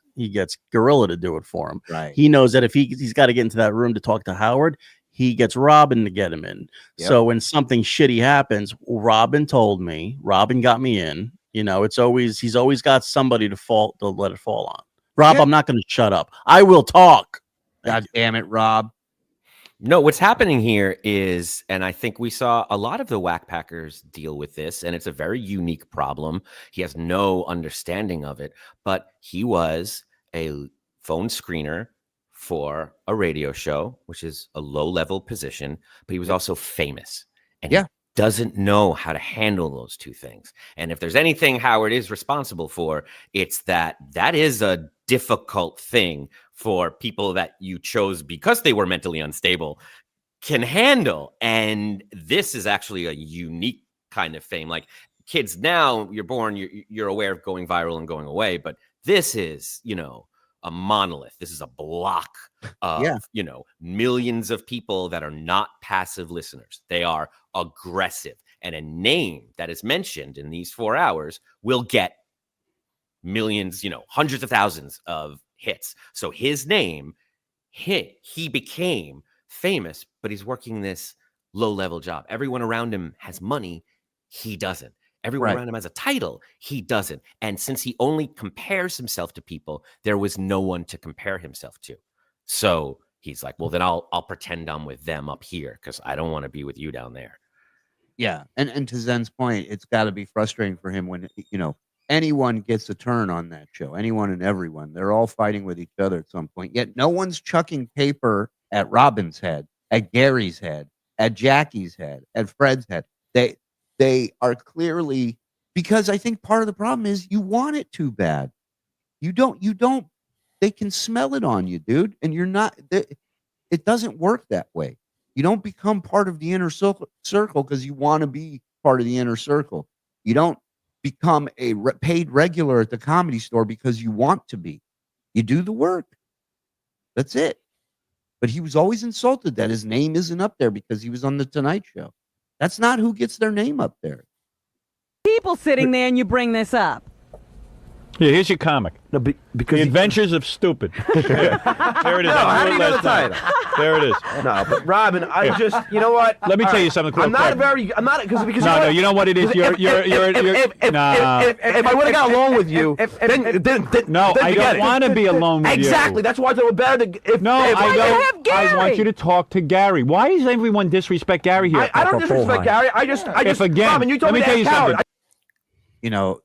Gorilla to do it for him. Right. He knows that if he's got to get into that room to talk to Howard, he gets Robin to get him in. Yep. So when something shitty happens, Robin told me, Robin got me in. You know, he's always got somebody to let it fall on. Rob, I'm not going to shut up. I will talk. God damn it, Rob. No, what's happening here is, and I think we saw a lot of the Wack Packers deal with this, and it's a very unique problem. He has no understanding of it, but he was a phone screener for a radio show, which is a low-level position, but he was also famous. And he doesn't know how to handle those two things. And if there's anything Howard is responsible for, it's that is a difficult thing for people that you chose because they were mentally unstable can handle. And this is actually a unique kind of fame. Like kids now, you're born, you're aware of going viral and going away, but this is, a monolith. This is a block of, millions of people that are not passive listeners. They are aggressive. And a name that is mentioned in these 4 hours will get millions, hundreds of thousands of hits. So his name, he became famous, but he's working this low-level job. Everyone around him has money. He doesn't. Everyone around him has a title. He doesn't. And since he only compares himself to people, there was no one to compare himself to. So he's like, well, then I'll pretend I'm with them up here because I don't want to be with you down there. Yeah. And to Zen's point, it's got to be frustrating for him when, anyone gets a turn on that show. Anyone and everyone. They're all fighting with each other at some point. Yet no one's chucking paper at Robin's head, at Gary's head, at Jackie's head, at Fred's head. They are clearly, because I think part of the problem is you want it too bad. You don't, they can smell it on you, dude. And you're not, it doesn't work that way. You don't become part of the inner circle because you want to be part of the inner circle. You don't become a paid regular at the Comedy Store because you want to be. You do the work. That's it. But he was always insulted that his name isn't up there because he was on the Tonight Show. That's not who gets their name up there. People sitting there and you bring this up. Yeah, here's your comic. No, because The Adventures of Stupid. Yeah. There it is. No, how do you know the title? There it is. No, but Robin, I just, you know what? Let me tell you something. I'm not because no, you know what it is. If I would have got along with you, no, I don't want to be alone with you. Exactly. That's why they were better. I don't. I want you to talk to Gary. Why does everyone disrespect Gary here? I don't disrespect Gary. I just. Robin, you told me to ask Howard.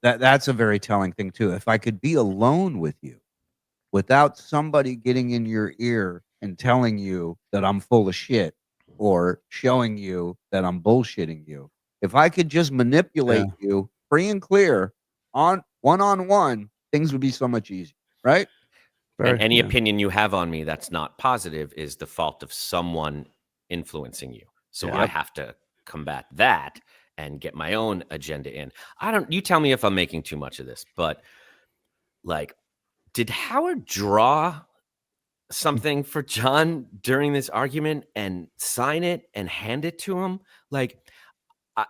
That's a very telling thing too. If I could be alone with you without somebody getting in your ear and telling you that I'm full of shit or showing you that I'm bullshitting you, if I could just manipulate you free and clear on one-on-one, things would be so much easier, right? And any opinion you have on me that's not positive is the fault of someone influencing you. So I have to combat that and get my own agenda in. You tell me if I'm making too much of this, but like, did Howard draw something for John during this argument and sign it and hand it to him? Like,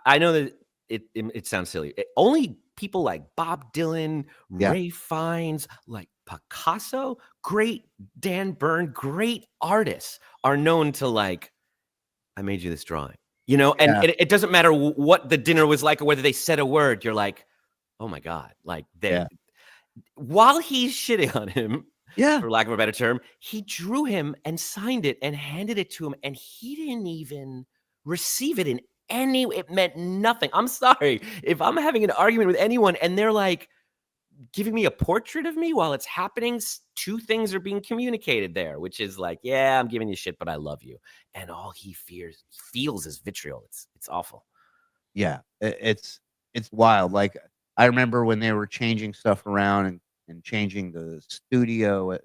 I know that it sounds silly. Only people like Bob Dylan, Ray Fiennes, like Picasso, great Dan Byrne, great artists are known to like, I made you this drawing. And it doesn't matter what the dinner was like or whether they said a word. You're like, oh my God. Like, while he's shitting on him, for lack of a better term, he drew him and signed it and handed it to him. And he didn't even receive it it meant nothing. I'm sorry. If I'm having an argument with anyone and they're like giving me a portrait of me while it's happening, two things are being communicated there, which is like, I'm giving you shit, but I love you. And all he feels is vitriol. It's awful. Yeah, it's wild. Like, I remember when they were changing stuff around and changing the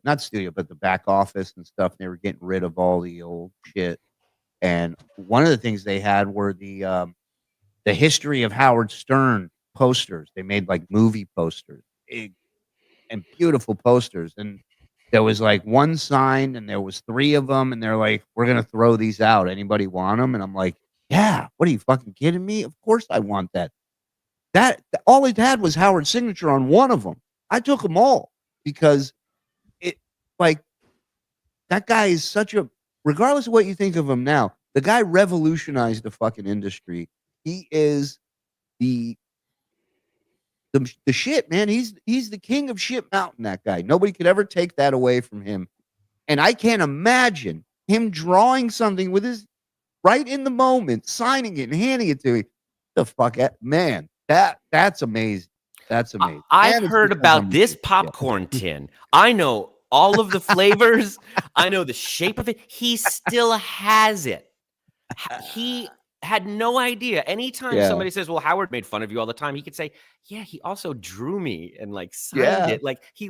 not studio, but the back office and stuff. They were getting rid of all the old shit. And one of the things they had were the history of Howard Stern posters. They made like movie posters, big and beautiful posters. And there was like one signed and there was 3 of them. And they're like, we're going to throw these out. Anybody want them? And I'm like, yeah, what are you fucking kidding me? Of course I want that. That all it had was Howard's signature on one of them. I took them all because that guy is regardless of what you think of him now, the guy revolutionized the fucking industry. He is the the shit, man. He's the king of shit mountain, that guy. Nobody could ever take that away from him. And I can't imagine him drawing something with his right in the moment, signing it and handing it to me. The fuck, man, that's amazing. That's amazing. I've heard about this popcorn tin. I know all of the flavors. I know the shape of it. He still has it. He had no idea. Anytime somebody says, well, Howard made fun of you all the time, he could say, yeah, he also drew me and like signed it. Like he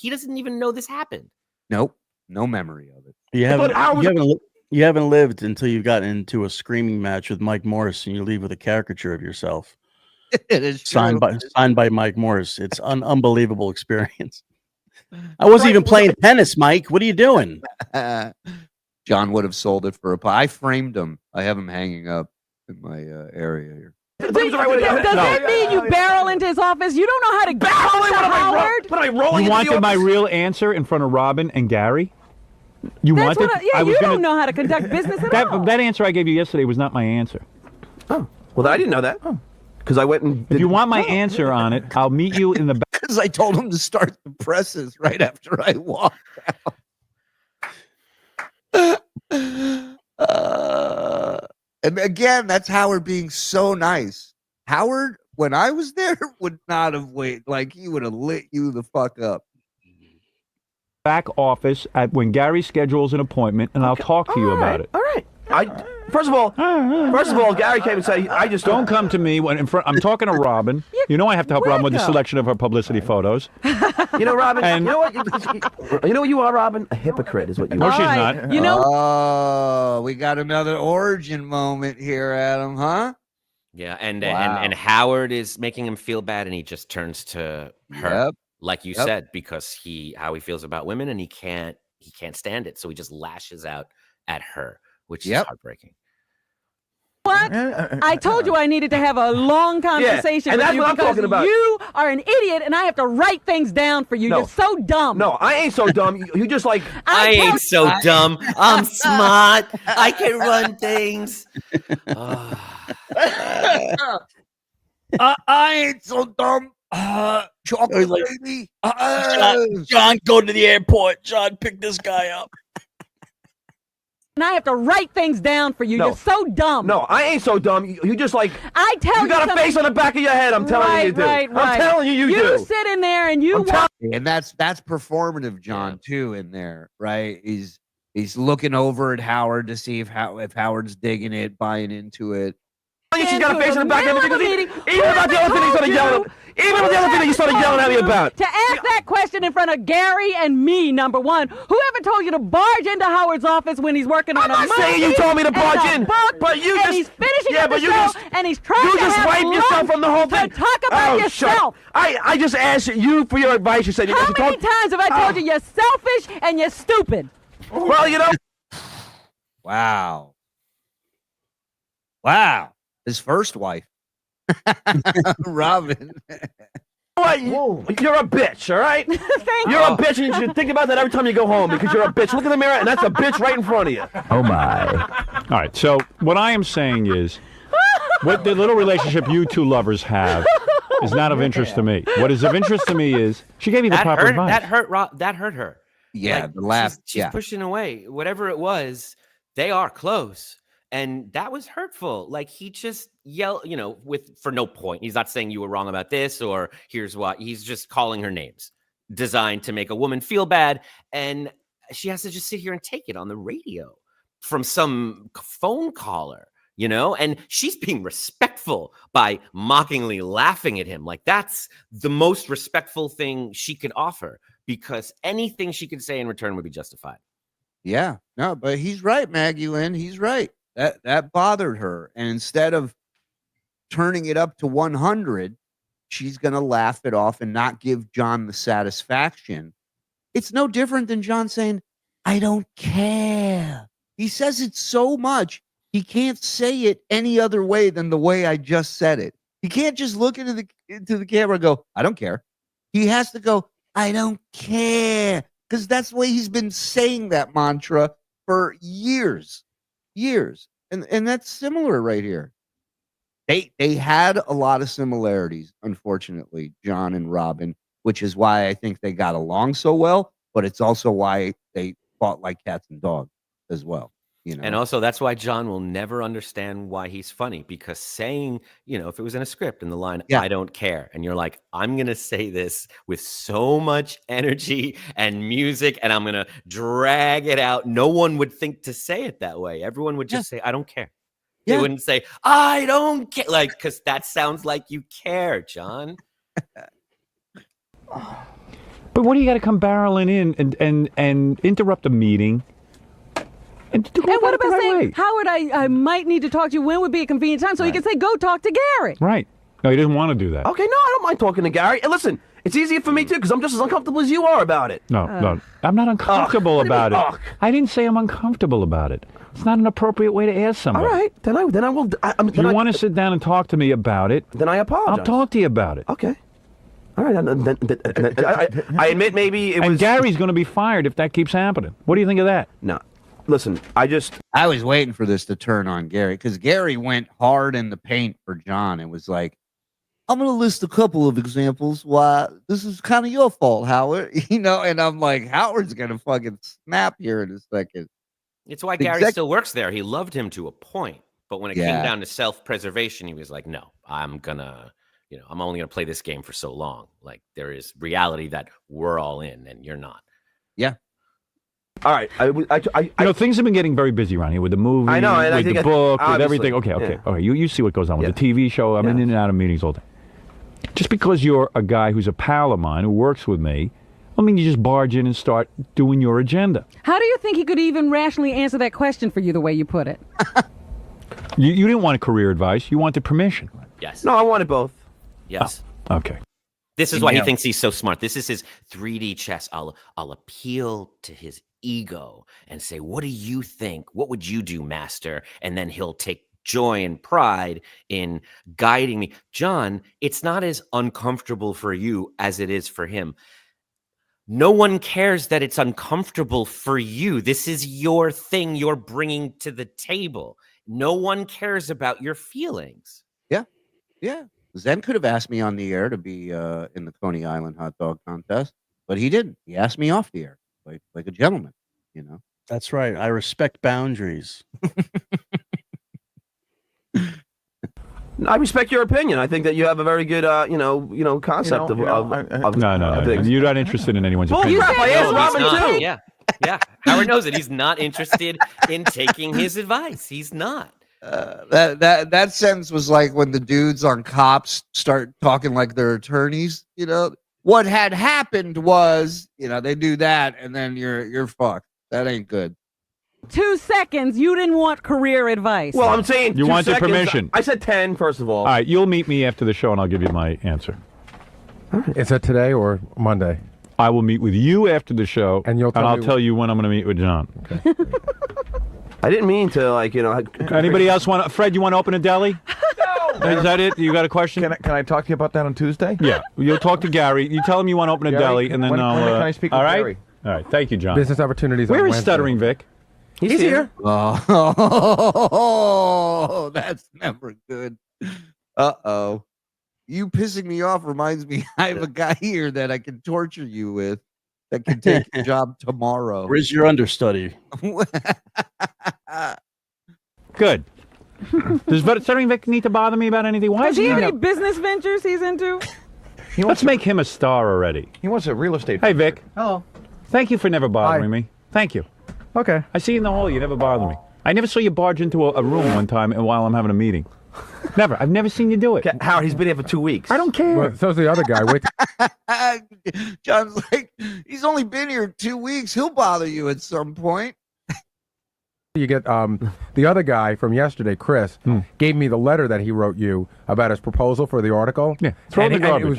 doesn't even know this happened. Nope. No memory of it. You haven't lived until you got into a screaming match with Mike Morse and you leave with a caricature of yourself. It is signed by Mike Morse. It's an unbelievable experience. I wasn't even playing tennis, Mike. What are you doing? John would have sold it for I framed him. I have him hanging up in my area here. Does that mean you barrel into his office? You don't know how to get to Howard? What am I rolling? You wanted my real answer in front of Robin and Gary? You wanted? You don't know how to conduct business at all. That answer I gave you yesterday was not my answer. Oh, well, I didn't know that. Because I went and. If you want my answer on it, I'll meet you in the back. Because I told him to start the presses right after I walked out. And again, that's Howard being so nice. Howard, when I was there, would not have waited. Like, he would have lit you the fuck up. Back office when Gary schedules an appointment, and I'll talk to you about it. All right. First of all, Gary came and said, "I just don't come to me when in front. I'm talking to Robin. You know I have to help Robin with the selection of her publicity photos. You know, Robin. And you know what? You know what you are, Robin? A hypocrite is what you are. No, she's not. You know. Oh, we got another origin moment here, Adam. Huh? Yeah, and Howard is making him feel bad, and he just turns to her, like you said, because how he feels about women, and he can't stand it, so he just lashes out at her, which is heartbreaking. What? I told you I needed to have a long conversation with you because you are an idiot and I have to write things down for you. No. You're so dumb. No, I ain't so dumb. You just like... I ain't so dumb. I'm smart. I can run things. I ain't so dumb. Chocolate baby. John, go to the airport. John, pick this guy up. And I have to write things down for you. No. You're so dumb. No, I ain't so dumb. You just like... I tell you, you got a face on the back of your head. I'm telling you do. Right. I'm telling you do. You sit in there and you watch. And that's performative, John, too, in there, right? He's looking over at Howard to see if Howard's digging it, buying into it. She's got a face on the back of her head. Even about the other thing he started yelling. Even about the other thing that you started yelling at me about. To ask that question in front of Gary and me, number one. Whoever told you to barge into Howard's office when he's working on a movie? I'm not saying you told me to barge in, but you just... And he's finishing up the show, and he's trying to have wipe yourself from the whole thing. To talk about yourself. I just asked you for your advice. You said... How many times have I told you you're selfish and you're stupid? Well, you know... Wow. His first wife. Robin. You're a bitch, all right? You're a bitch, and you should think about that every time you go home because you're a bitch. Look in the mirror, and that's a bitch right in front of you. Oh, my. All right, so what I am saying is what the little relationship you two lovers have is not of interest to me. What is of interest to me is she gave you the proper advice. That hurt her. Yeah, like, the laugh. She's pushing away. Whatever it was, they are close. And that was hurtful. Like he just yelled, for no point. He's not saying you were wrong about this or here's what. He's just calling her names, designed to make a woman feel bad. And she has to just sit here and take it on the radio from some phone caller, and she's being respectful by mockingly laughing at him. Like that's the most respectful thing she could offer because anything she could say in return would be justified. Yeah, no, but he's right, Maggie Lynn. He's right. That bothered her. And instead of turning it up to 100, she's going to laugh it off and not give John the satisfaction. It's no different than John saying, I don't care. He says it so much. He can't say it any other way than the way I just said it. He can't just look into the camera and go, I don't care. He has to go, I don't care. Because that's the way he's been saying that mantra for years. And that's similar right here. they had a lot of similarities, unfortunately, John and Robin, which is why I think they got along so well, but it's also why they fought like cats and dogs as well. You know? And also, that's why John will never understand why he's funny, because saying, if it was in a script and the line, I don't care, and you're like, I'm going to say this with so much energy and music, and I'm going to drag it out. No one would think to say it that way. Everyone would just say, I don't care. They wouldn't say, I don't care, because that sounds like you care, John. But what do you got to come barreling in and interrupt a meeting? And what about saying, Howard, I might need to talk to you. When would be a convenient time? So he can say, go talk to Gary. Right. No, he doesn't want to do that. Okay, no, I don't mind talking to Gary. And listen, it's easier for me, too, because I'm just as uncomfortable as you are about it. No, I'm not uncomfortable about it. I didn't say I'm uncomfortable about it. It's not an appropriate way to ask somebody. All right, then I will. If you want to sit down and talk to me about it, then I apologize. I'll talk to you about it. Okay. All right, I admit maybe it was... And Gary's going to be fired if that keeps happening. What do you think of that? No. Listen, I was waiting for this to turn on Gary, because Gary went hard in the paint for John. It was like, I'm going to list a couple of examples why this is kind of your fault, Howard. And I'm like, Howard's going to fucking snap here in a second. It's why Gary still works there. He loved him to a point. But when it came down to self-preservation, he was like, no, I'm only going to play this game for so long. Like, there is reality that we're all in and you're not. Yeah. All right. Things have been getting very busy around here with the movie, I know, and with the book, with everything. Okay. Yeah. You see what goes on with the TV show. I'm in and out of meetings all day. Just because you're a guy who's a pal of mine who works with me, I mean, you just barge in and start doing your agenda. How do you think he could even rationally answer that question for you the way you put it? You didn't want career advice. You wanted permission. Yes. No, I wanted both. Yes. Oh, okay. This is why he thinks he's so smart. This is his 3D chess. I'll appeal to his ego and say, what do you think? What would you do, master? And then he'll take joy and pride in guiding me. John, it's not as uncomfortable for you as it is for him. No one cares that it's uncomfortable for you. This is your thing you're bringing to the table. No one cares about your feelings. Yeah. Yeah. Zen could have asked me on the air to be in the Coney Island hot dog contest, but he didn't. He asked me off the air, like a gentleman, That's right. I respect boundaries. I respect your opinion. I think that you have a very good, concept of No. You're not interested in anyone's opinion. I asked Robin too. Yeah. Howard knows it. He's not interested in taking his advice. He's not. That sentence was like when the dudes on Cops start talking like they're attorneys. What had happened was, they do that, and then you're fucked. That ain't good. 2 seconds. You didn't want career advice. Well, I'm saying you wanted permission. I said 10, first of all. All right, you'll meet me after the show, and I'll give you my answer. Is that today or Monday? I will meet with you after the show, and I'll tell you when I'm going to meet with John. Okay. I didn't mean to, Anybody else want? Fred, you want to open a deli? No. Is that it? You got a question? Can I talk to you about that on Tuesday? Yeah. You'll talk to Gary. You tell him you want to open a deli, and then I'll. When can I speak with Gary? All right. Thank you, John. Business opportunities. Where on is Wednesday. Stuttering Vic? He's here. Oh, that's never good. Uh-oh. You pissing me off reminds me I have a guy here that I can torture you with that can take your job tomorrow. Where's your understudy? Good. Does Stuttering Vic need to bother me about anything? Why Does he have any business ventures he's into? Let's make him a star already. He wants a real estate. Hey, Vic. Hello. Thank you for never bothering me. Thank you. Okay. I see you in the hall. You never bother me. I never saw you barge into a room one time while I'm having a meeting. Never. I've never seen you do it. Howard, he's been here for 2 weeks. I don't care. Well, so's the other guy. Wait. John's like, he's only been here 2 weeks. He'll bother you at some point. You get the other guy from yesterday, Chris, gave me the letter that he wrote you about his proposal for the article. Yeah. Throw it in the garbage. It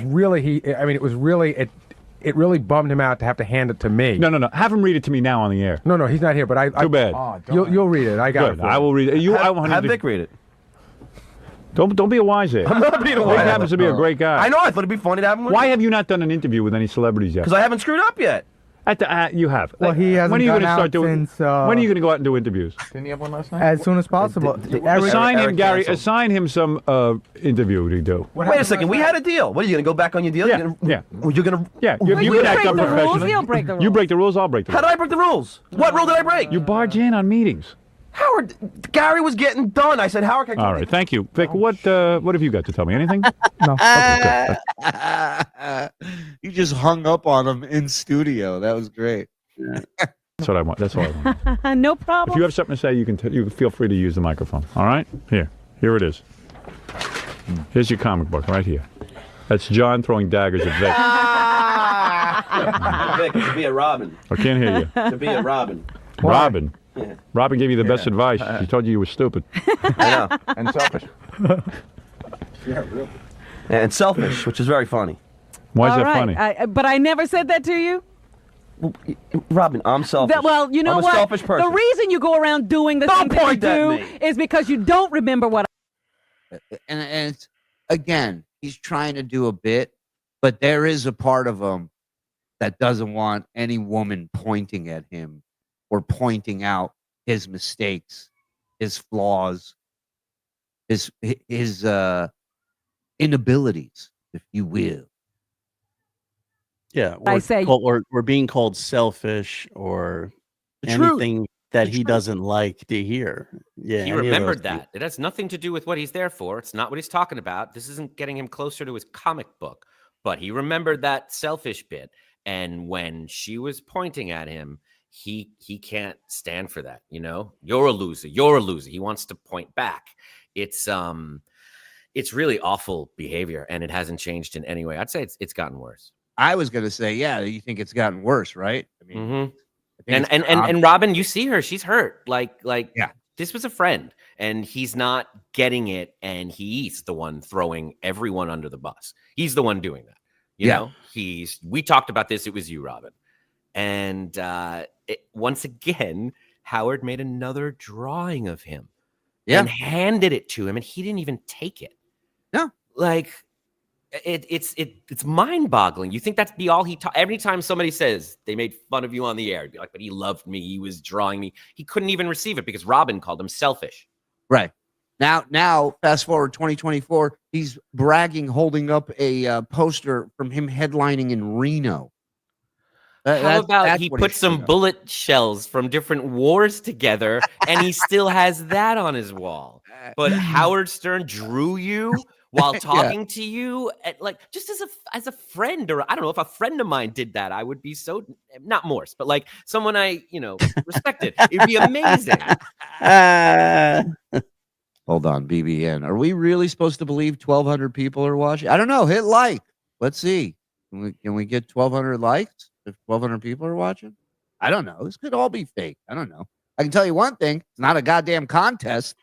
was really it really bummed him out to have to hand it to me. No. Have him read it to me now on the air. No, he's not here. But Too bad. You'll read it. I got Good. it. I will read it. Have Vic read it. Don't be a wise ass. I'm not being a Vic wise happens to be a great guy. I know. I thought it'd be funny to have him. Why have you not done an interview with any celebrities yet? Because I haven't screwed up yet. You have. Well, he hasn't when are you gone gonna out start doing? since. When are you going to go out and do interviews? Didn't you have one last night? As soon as possible. Assign him, Gary. Assign him some interview to do. Wait a second. We had a deal. What are you going to go back on your deal? Yeah. You're going to. Yeah. You can act up professionally. He'll break the rules. You break the rules. I'll break the How rules. did I break the rules? What rule did I break? You barge in on meetings. Howard, Gary was getting done. I said, Howard, can I All right. Thank you, Vic. What have you got to tell me? Anything? No. Okay, good. You just hung up on him in studio. That was great. That's what I want. That's all I want. No If problem. you have something to say, you can feel free to use the microphone. All right? Here it is. Here's your comic book right here. That's John throwing daggers at Vic. Vic, to be a Robin. I can't hear you. To be a Robin. Robin. Yeah. Robin gave you the best advice. She told you were stupid. I know. And selfish. And selfish, which is very funny. Why is All that right. funny? But I never said that to you. Well, Robin, I'm selfish. Well, you know I'm a what? selfish person. The reason you go around doing the Don't things that you point at do me. is because you don't remember what. And it's, again, he's trying to do a bit, but there is a part of him that doesn't want any woman pointing at him or pointing out his mistakes, his flaws, his inabilities, if you will. Yeah, I say- or being called selfish or anything that he doesn't like to hear. Yeah, He any of those remembered things. that. It has nothing to do with what he's there for. It's not what he's talking about. This isn't getting him closer to his comic book. But he remembered that selfish bit. And when she was pointing at him, he can't stand for that. You know, you're a loser. You're a loser. He wants to point back. It's really awful behavior, and it hasn't changed in any way. I'd say it's gotten worse. I was going to say, yeah, you think it's gotten worse, right? I mean, Mm-hmm. I think And Robin, you see her, she's hurt. Like yeah. This was a friend, and he's not getting it, and he's the one throwing everyone under the bus. He's the one doing that. You know, we talked about this. It was you, Robin. And once again, Howard made another drawing of him and handed it to him, and he didn't even take it. No. Like, it's mind-boggling. You think that's be all he taught? Every time somebody says they made fun of you on the air, be like, but he loved me, he was drawing me. He couldn't even receive it because Robin called him selfish. Right. Now, fast forward 2024, he's bragging, holding up a poster from him headlining in Reno. How about that's he what put he's some doing. bullet shells from different wars together, and he still has that on his wall? But Howard Stern drew you while talking to you, like just as a friend, or I don't know, if a friend of mine did that, I would be so, not Morse, but like someone I respected. It'd be amazing. Hold on, BBN. Are we really supposed to believe 1,200 people are watching? I don't know. Hit like. Let's see. Can we get 1,200 likes if 1,200 people are watching? I don't know. This could all be fake. I don't know. I can tell you one thing. It's not a goddamn contest.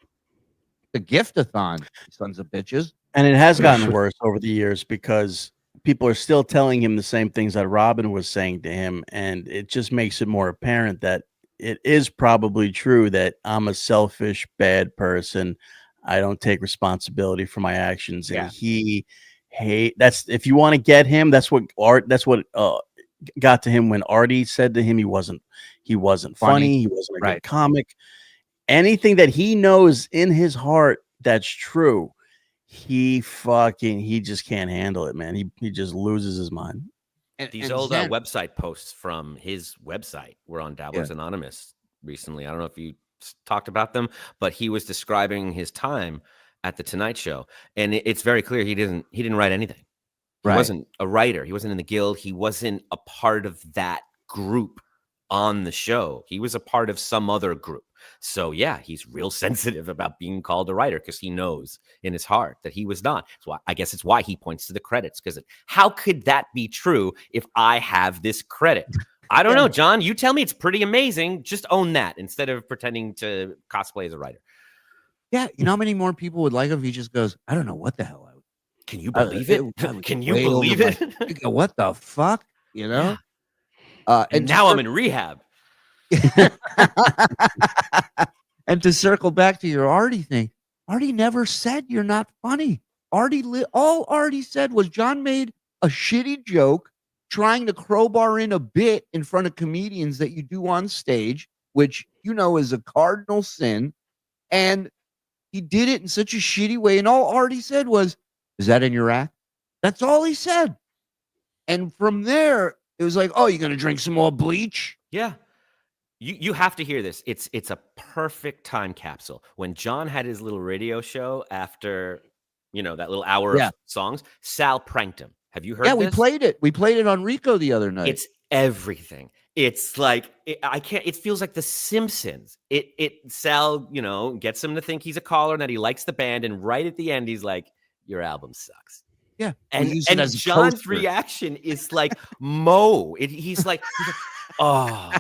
It's a gift-a-thon, sons of bitches. And it has gotten worse over the years because people are still telling him the same things that Robin was saying to him. And it just makes it more apparent that it is probably true that I'm a selfish, bad person. I don't take responsibility for my actions. And that's, if you want to get him, that's what got to him when Artie said to him he wasn't funny, he wasn't a good comic. Anything that he knows in his heart that's true, he just can't handle it, man. He just loses his mind. These old website posts from his website were on Dabbleverse Anonymous recently. I don't know if you talked about them, but he was describing his time at the Tonight Show, and it's very clear he didn't write anything. He wasn't a writer. He wasn't in the guild. He wasn't a part of that group on the show. He was a part of some other group. So yeah, he's real sensitive about being called a writer because he knows in his heart that he was not. So I guess it's why he points to the credits, because how could that be true if I have this credit? I don't know, John. You tell me. It's pretty amazing. Just own that instead of pretending to cosplay as a writer. Yeah, you know how many more people would like if he just goes, I don't know what the hell I would. Can you believe it? Can you believe it? You go, what the fuck? You know? And now I'm in rehab. And to circle back to your Artie thing, Artie never said you're not funny. All Artie said was John made a shitty joke trying to crowbar in a bit in front of comedians that you do on stage, which is a cardinal sin. And he did it in such a shitty way. And all Artie said was, "Is that in your act?" That's all he said. And from there, it was like, "Oh, you're going to drink some more bleach?" Yeah. You have to hear this. It's a perfect time capsule. When John had his little radio show after, that little hour of songs, Sal pranked him. Have you heard this? Yeah, we played it. We played it on Rico the other night. It's everything. It's like, it feels like The Simpsons. Sal, gets him to think he's a caller and that he likes the band. And right at the end, he's like, "Your album sucks." Yeah. And John's reaction is like, he's like, "Oh,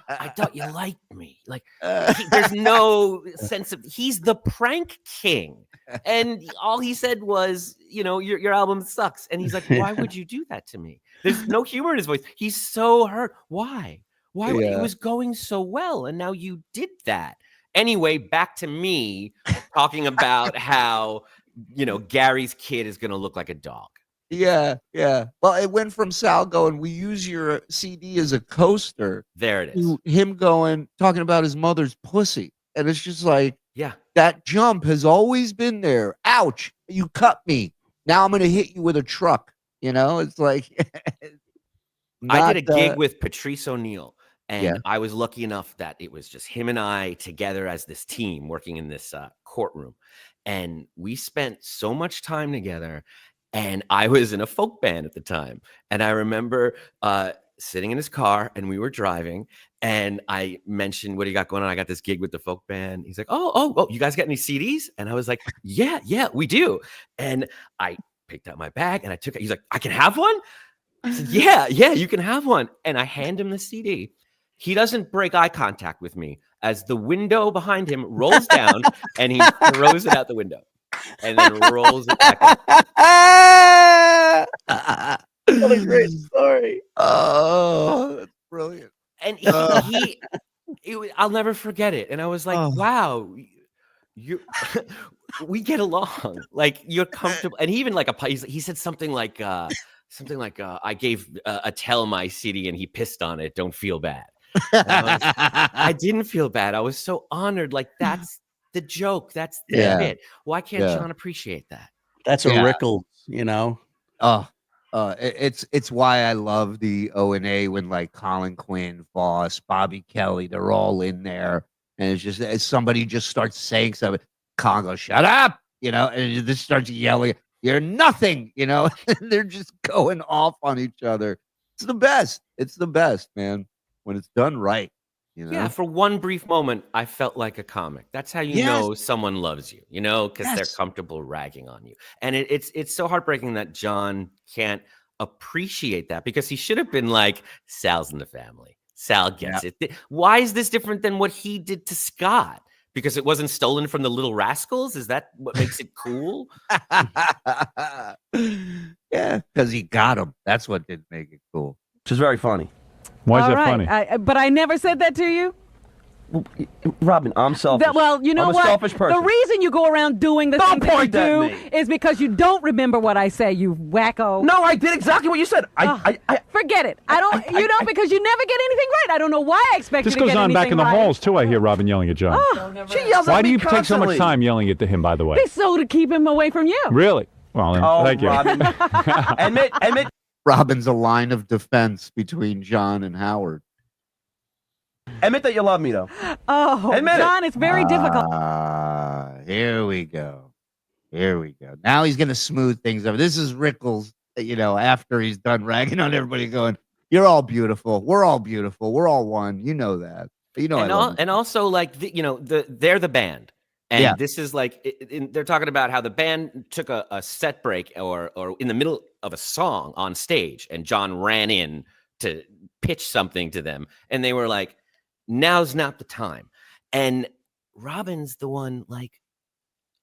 I thought you liked me." Like, there's no sense of, he's the prank king. And all he said was, your album sucks. And he's like, "Why would you do that to me?" There's no humor in his voice. He's so hurt. Why? It was going so well. And now you did that. Anyway, back to me talking about how, Gary's kid is going to look like a dog. Yeah. Well, it went from Sal going, "We use your CD as a coaster." There it is. To him talking about his mother's pussy. And it's just like, that jump has always been there. Ouch, you cut me. Now I'm going to hit you with a truck. It's like. I did a gig with Patrice O'Neill, and I was lucky enough that it was just him and I together as this team working in this courtroom. And we spent so much time together. And I was in a folk band at the time. And I remember sitting in his car and we were driving. And I mentioned, "What do you got going on?" "I got this gig with the folk band." He's like, oh, you guys got any CDs? And I was like, yeah, we do. And I picked out my bag and I took it. He's like, "I can have one?" I said, yeah, you can have one. And I hand him the CD. He doesn't break eye contact with me as the window behind him rolls down and he throws it out the window. And then rolls it back up. What a great story. Oh, that's brilliant. And I'll never forget it. And I was like, wow, we get along. Like, you're comfortable. And he even he said something like, "I gave Attell my CD and he pissed on it. Don't feel bad." I didn't feel bad. I was so honored. Like, that's the joke. That's the bit. Why can't John appreciate that? That's a Rickles, It's why I love the O&A when like Colin Quinn, Voss, Bobby Kelly, they're all in there. And it's just, as somebody just starts saying something, Colin goes, "Shut up," and it just starts yelling, "You're nothing," they're just going off on each other. It's the best. It's the best, man, when it's done right. Yeah, for one brief moment, I felt like a comic. That's how you know someone loves you, because they're comfortable ragging on you. And it's so heartbreaking that John can't appreciate that, because he should have been like, "Sal's in the family. Sal gets it." Why is this different than what he did to Scott? Because it wasn't stolen from the Little Rascals? Is that what makes it cool? Yeah, because he got him. That's what did make it cool. Which is very funny. Why is that funny? But I never said that to you. Robin, I'm selfish. Well, you know I'm a what? selfish person. The reason you go around doing the things that you do is because you don't remember what I say, you wacko. No, I did exactly what you said. Forget it. Because you never get anything right. I don't know why I expect you to get anything right. This goes on back in the halls, too. I hear Robin yelling at John. She yells at me. Why do you constantly. take so much time yelling at him, by the way? It's so to keep him away from you. Really? Well, then, thank you. Robin. admit. Robin's a line of defense between John and Howard. Admit that you love me, though. Oh, Admit John, it's very difficult. Here we go. Now he's going to smooth things over. This is Rickles, after he's done ragging on everybody, going, "You're all beautiful. We're all beautiful. We're all one." You know that. And also, like, they're the band. And this is like, they're talking about how the band took a set break or in the middle of a song on stage, and John ran in to pitch something to them. And they were like, "Now's not the time." And Robin's the one, like,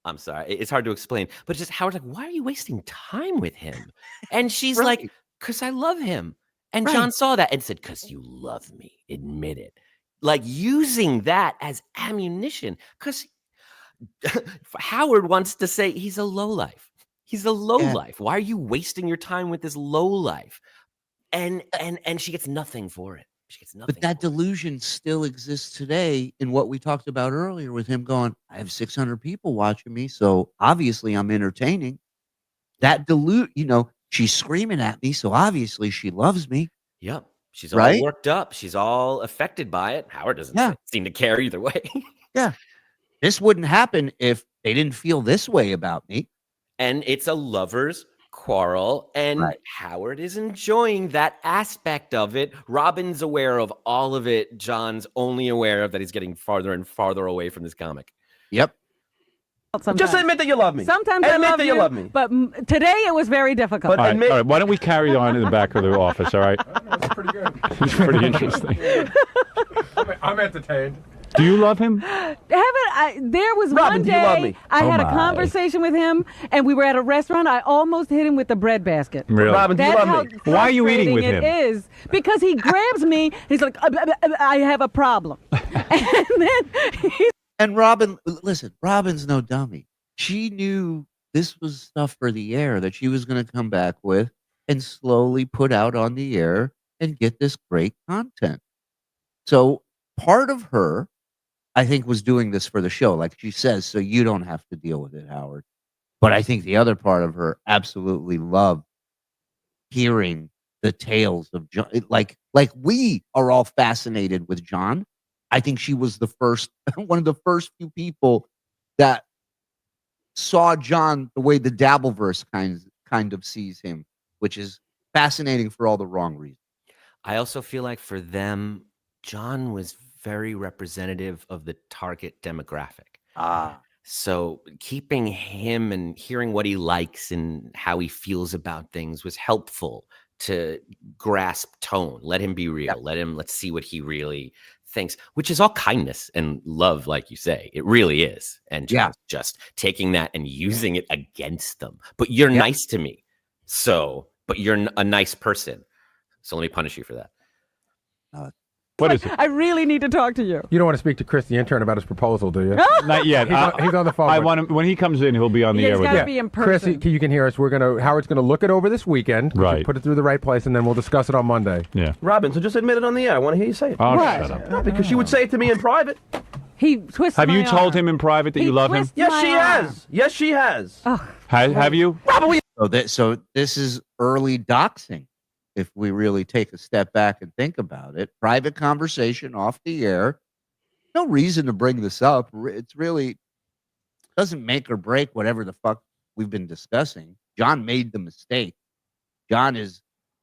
I'm sorry, it's hard to explain, but just Howard's like, "Why are you wasting time with him?" And she's like, "'Cause I love him." And John saw that and said, "'Cause you love me. Admit it." Like, using that as ammunition, because Howard wants to say he's a lowlife. He's a lowlife. Why are you wasting your time with this lowlife? and she gets nothing for it. She gets nothing. But that delusion still exists today in what we talked about earlier with him going, I have 600 people watching me, so obviously I'm entertaining. That she's screaming at me, so obviously she loves me. Yep. She's all worked up. She's all affected by it. Howard doesn't seem to care either way. Yeah. This wouldn't happen if they didn't feel this way about me. And it's a lover's quarrel, and Howard is enjoying that aspect of it. Robin's aware of all of it. John's only aware of that he's getting farther and farther away from this comic. Yep. Sometimes. Just admit that you love me. Sometimes admit I love that you love me. But today it was very difficult. All right, why don't we carry on in the back of the office, all right? That's pretty good. It's pretty interesting. I'm entertained. Do you love him? There was Robin, one do you love day me? I had a conversation with him, and we were at a restaurant. I almost hit him with the bread basket. Really? Robin, do you That's love me? Why are you eating with him? It is because he grabs me. He's like, I have a problem. And then And Robin, listen, Robin's no dummy. She knew this was stuff for the air that she was going to come back with and slowly put out on the air and get this great content. So part of her, I think, was doing this for the show, like she says, so you don't have to deal with it, Howard. But I think the other part of her absolutely loved hearing the tales of John. Like we are all fascinated with John. I think she was the first, one of the first few people that saw John the way the Dabbleverse kind of sees him, which is fascinating for all the wrong reasons. I also feel like for them, John was very representative of the target demographic. So keeping him and hearing what he likes and how he feels about things was helpful to grasp tone. Let him be real. Let's see what he really thinks, which is all kindness and love, like you say. It really is. And just taking that and using it against them. But you're nice to me. But you're a nice person. So let me punish you for that. What is it? I really need to talk to you. You don't want to speak to Chris, the intern, about his proposal, do you? Not yet. He's on the phone. I want him when he comes in. He'll be on the air with He's got us. to be in person. Chris, you can hear us. Howard's gonna look it over this weekend. Right. Put it through the right place, and then we'll discuss it on Monday. Yeah. Robin, so just admit it on the air. I want to hear you say it. Oh, shut up. No, because she would say it to me in private. He twists Have my you told arm. him in private that you love him? Yes, she has. Yes, she has. Have you? Robin, So this is early doxing. If we really take a step back and think about it, private conversation off the air. No reason to bring this up. It's really doesn't make or break whatever the fuck we've been discussing. John made the mistake. John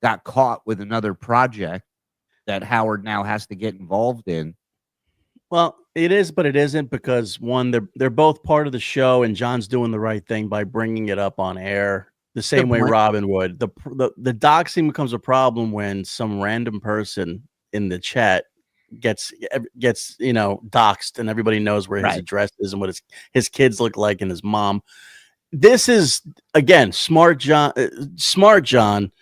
got caught with another project that Howard now has to get involved in. Well, it is, but it isn't, because one, they're both part of the show, and John's doing the right thing by bringing it up on air the same way Robin would. The doxing becomes a problem when some random person in the chat gets doxed, and everybody knows where his address is and what his kids look like and his mom. This is, again, smart John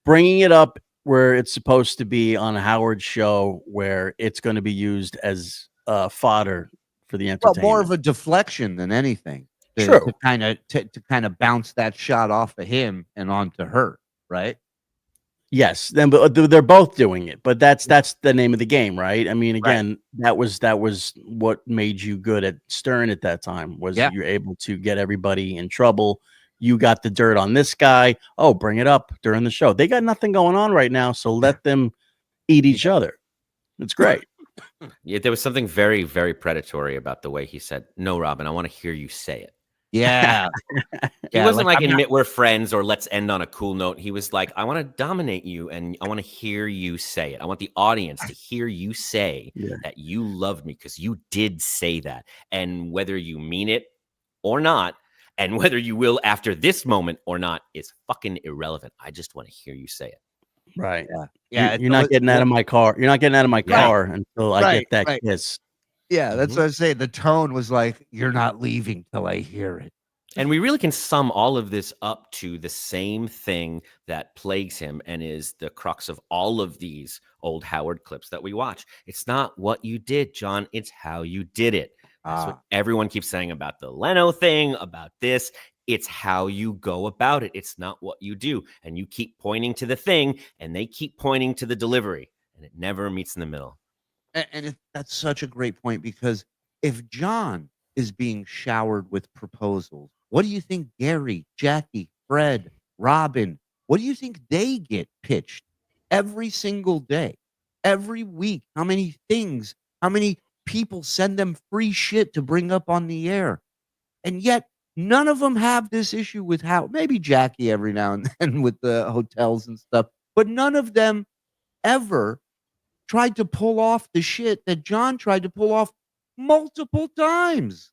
bringing it up where it's supposed to be on Howard's show, where it's going to be used as fodder for the entertainment. Well, more of a deflection than anything. True. To kind of bounce that shot off of him and onto her, right? Yes, but they're both doing it. But that's the name of the game, right? I mean, again, that was what made you good at Stern at that time, was you're able to get everybody in trouble. You got the dirt on this guy. Oh, bring it up during the show. They got nothing going on right now, so let them eat each other. It's great. Yeah, there was something very, very predatory about the way he said, "No, Robin, I want to hear you say it." Yeah. He wasn't like admit we're friends or let's end on a cool note. He was like, I want to dominate you and I want to hear you say it. I want the audience to hear you say that you loved me, because you did say that. And whether you mean it or not, and whether you will after this moment or not, is fucking irrelevant. I just want to hear you say it. Right. Yeah. You're not getting out of my car. You're not getting out of my car until I get that kiss. Yeah, that's what I say. The tone was like, you're not leaving till I hear it. And we really can sum all of this up to the same thing that plagues him and is the crux of all of these old Howard clips that we watch. It's not what you did, John. It's how you did it. That's what everyone keeps saying about the Leno thing, about this. It's how you go about it. It's not what you do. And you keep pointing to the thing, and they keep pointing to the delivery, and it never meets in the middle. And that's such a great point, because if John is being showered with proposals, what do you think Gary, Jackie, Fred, Robin, what do you think they get pitched every single day, every week? How many people send them free shit to bring up on the air? And yet none of them have this issue with how, maybe Jackie every now and then with the hotels and stuff, but none of them ever tried to pull off the shit that John tried to pull off multiple times.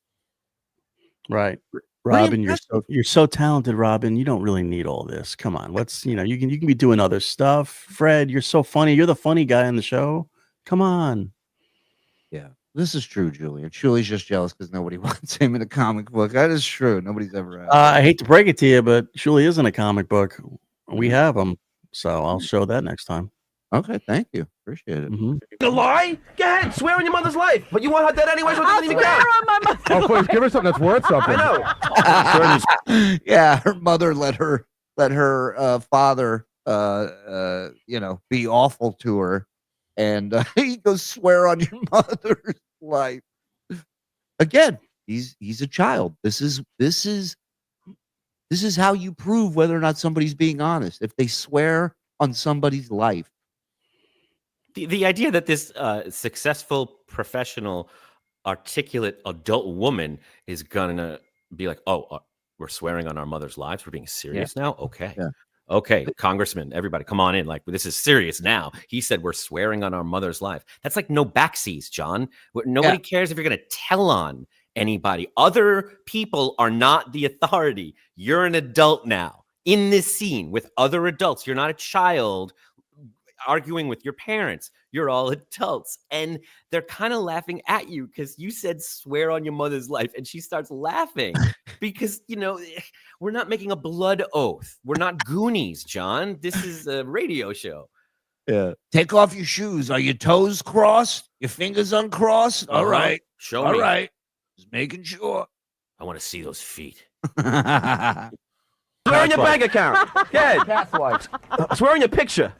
Right. Robin, you're so talented, Robin. You don't really need all this. Come on. You can be doing other stuff. Fred, you're so funny. You're the funny guy on the show. Come on. Yeah. This is true, Julian. Shuli's just jealous because nobody wants him in a comic book. That is true. Nobody's ever asked. I hate to break it to you, but Shuli isn't a comic book. We have him. So I'll show that next time. Okay, thank you. Appreciate it. The lie? Go ahead, swear on your mother's life. But you want her dead anyway, so it doesn't even Swear count. on my mother. Oh, please give her something that's worth something. I know. Yeah, her mother let her father be awful to her, and he goes, swear on your mother's life. Again, he's a child. This is how you prove whether or not somebody's being honest. If they swear on somebody's life. The idea that this successful, professional, articulate adult woman is gonna be like, we're swearing on our mother's lives. We're being serious now. Okay. Yeah. Okay, Congressman, everybody, come on in. Like, this is serious now. He said we're swearing on our mother's life. That's like no backseas, John. Nobody cares if you're going to tell on anybody. Other people are not the authority. You're an adult now in this scene with other adults. You're not a child arguing with your parents. You're all adults. And they're kind of laughing at you because you said swear on your mother's life. And she starts laughing because, we're not making a blood oath. We're not Goonies, John. This is a radio show. Yeah. Take off your shoes. Are your toes crossed? Your fingers uncrossed? All right. Show me. All right. Just making sure. I want to see those feet. Swear on your bank account. Good. Swear on your picture.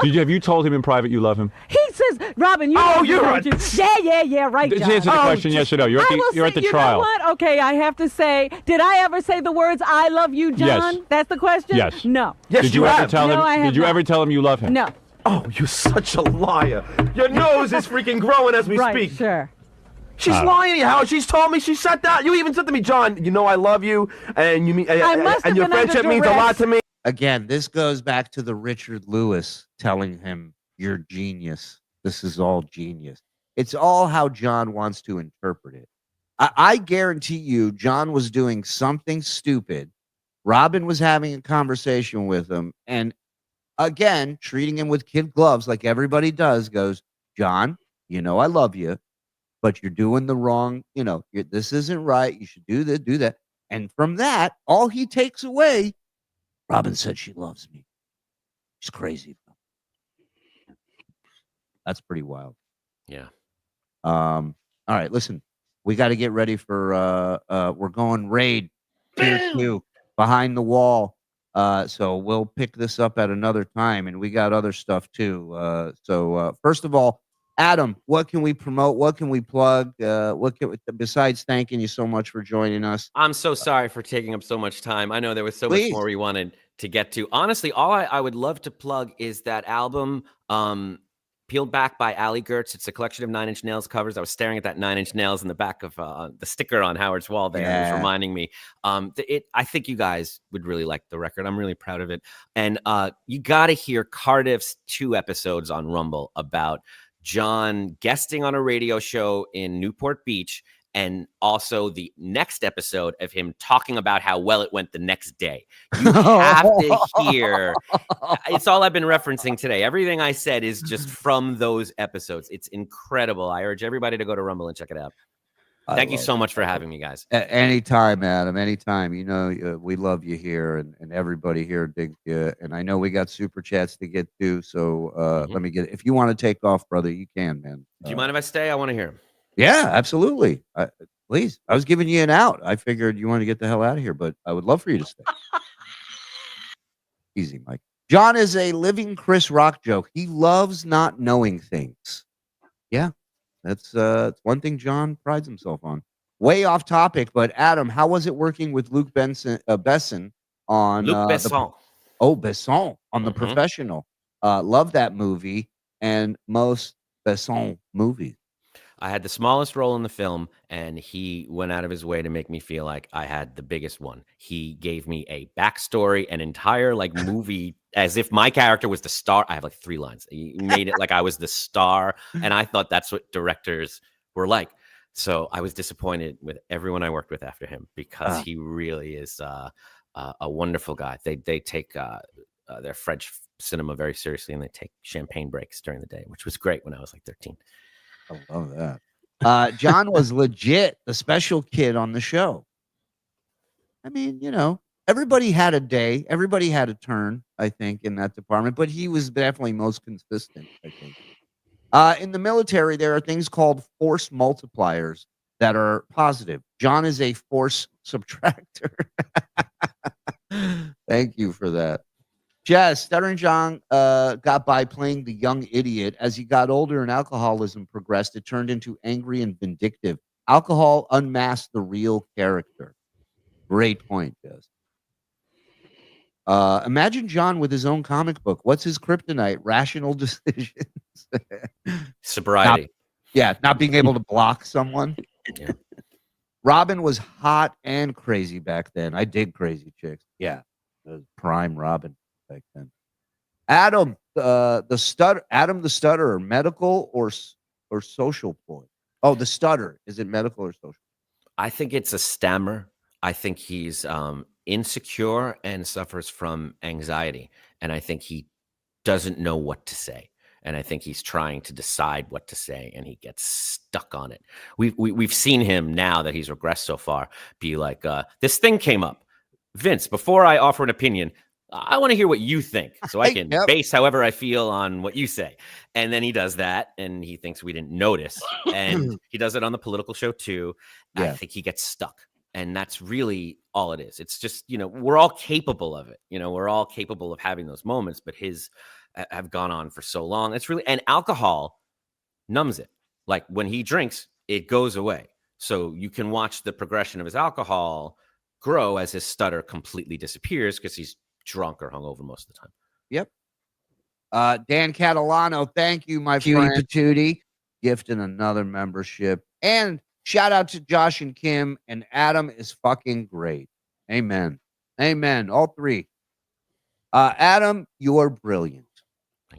Have you told him in private you love him? He says, Robin, you you're right. Yeah, right, John. Answer the question, yes or no. You're at the trial. You know what? Okay, I have to say, did I ever say the words, I love you, John? Yes. That's the question? Yes. No. Yes, Did you ever have. tell him? Did you ever tell him you love him? No. Oh, you're such a liar. Your nose is freaking growing as we speak. Sure. She's lying to you, Howard. She's told me. She sat down. You even said to me, John, I love you, and and your friendship means a lot to me. Again, this goes back to the Richard Lewis telling him, you're genius. This is all genius. It's all how John wants to interpret it. I guarantee you, John was doing something stupid. Robin was having a conversation with him, and again, treating him with kid gloves like everybody does, goes, John, I love you, but you're doing the wrong, this isn't right. You should do this, do that. And from that, all he takes away, Robin said she loves me. She's crazy. That's pretty wild. Yeah. All right, listen, we got to get ready for we're going raid tier 2 behind the wall. So we'll pick this up at another time, and we got other stuff too. So first of all, Adam, what can we promote? What can we plug? Besides thanking you so much for joining us? I'm so sorry for taking up so much time. I know there was so much more we wanted to get to. Honestly, all I would love to plug is that album, Peeled Back by Ali Gertz. It's a collection of Nine Inch Nails covers. I was staring at that Nine Inch Nails in the back of the sticker on Howard's wall there. It was reminding me. I think you guys would really like the record. I'm really proud of it. And you got to hear Cardiff's 2 episodes on Rumble about John guesting on a radio show in Newport Beach, and also the next episode of him talking about how well it went the next day. You have to hear. It's all I've been referencing today. Everything I said is just from those episodes. It's incredible. I urge everybody to go to Rumble and check it out. Thank you so much for having me, guys. Anytime, Adam. Anytime. We love you here, and everybody here digs you. And I know we got super chats to get to. So let me get. If you want to take off, brother, you can, man. Do you mind if I stay? I want to hear him. Yeah, absolutely. Please. I was giving you an out. I figured you wanted to get the hell out of here, but I would love for you to stay. Easy, Mike. John is a living Chris Rock joke. He loves not knowing things. Yeah, that's one thing John prides himself on. Way off topic, but Adam, how was it working with Luke Besson on Luc Besson? Besson on The Professional? Love that movie and most Besson movies. I had the smallest role in the film, and he went out of his way to make me feel like I had the biggest one. He gave me a backstory, an entire movie, as if my character was the star. I have 3 lines. He made it like I was the star, and I thought that's what directors were like. So I was disappointed with everyone I worked with after him because he really is a wonderful guy. They take their French cinema very seriously, and they take champagne breaks during the day, which was great when I was 13. I love that. John was legit the special kid on the show. I mean, everybody had a day. Everybody had a turn, I think, in that department. But he was definitely most consistent, I think. In the military, there are things called force multipliers that are positive. John is a force subtractor. Thank you for that. Jess, Stuttering John got by playing the young idiot. As he got older and alcoholism progressed, it turned into angry and vindictive. Alcohol unmasked the real character. Great point, Jess. Imagine John with his own comic book. What's his kryptonite? Rational decisions. Sobriety. Not being able to block someone. Yeah. Robin was hot and crazy back then. I dig crazy chicks. Yeah, prime Robin back then. Adam, the stutterer, medical or social ploy? Oh, the stutter. Is it medical or social? I think it's a stammer. I think he's insecure and suffers from anxiety. And I think he doesn't know what to say. And I think he's trying to decide what to say, and he gets stuck on it. We've seen him, now that he's regressed so far, be like, this thing came up. Vince, before I offer an opinion, I want to hear what you think so I can base however I feel on what you say. And then he does that, and he thinks we didn't notice. And he does it on the political show too. Yeah. I think he gets stuck. And that's really all it is. It's just, we're all capable of it. We're all capable of having those moments, but his have gone on for so long. It's really, and alcohol numbs it. Like when he drinks, it goes away. So you can watch the progression of his alcohol grow as his stutter completely disappears because he's drunk or hungover most of the time. Yep. Dan Catalano, thank you, my friend. Patootie, gifting another membership. And shout out to Josh and Kim, and Adam is fucking great. Amen. Amen. All 3. Adam, you're brilliant.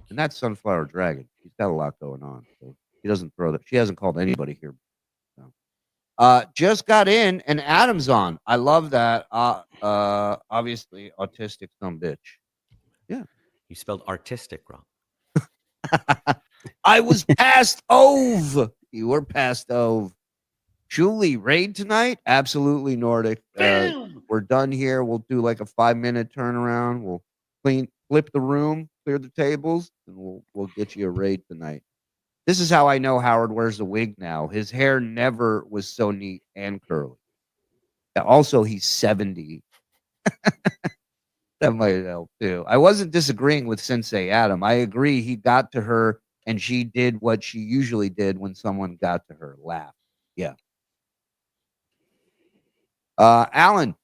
And that's Sunflower Dragon. He's got a lot going on. So he doesn't throw that. She hasn't called anybody here. So. Just got in, and Adam's on. I love that. Obviously, autistic some bitch. Yeah. You spelled artistic wrong. I was past Ove. You were past Ove. Shuli, raid tonight? Absolutely, Nordic. We're done here. We'll do like a 5-minute turnaround. We'll flip the room, clear the tables, and we'll get you a raid tonight. This is how I know Howard wears a wig now. His hair never was so neat and curly. Also, he's 70. That might help too. I wasn't disagreeing with Sensei Adam. I agree. He got to her, and she did what she usually did when someone got to her. Laugh. Yeah. Alan,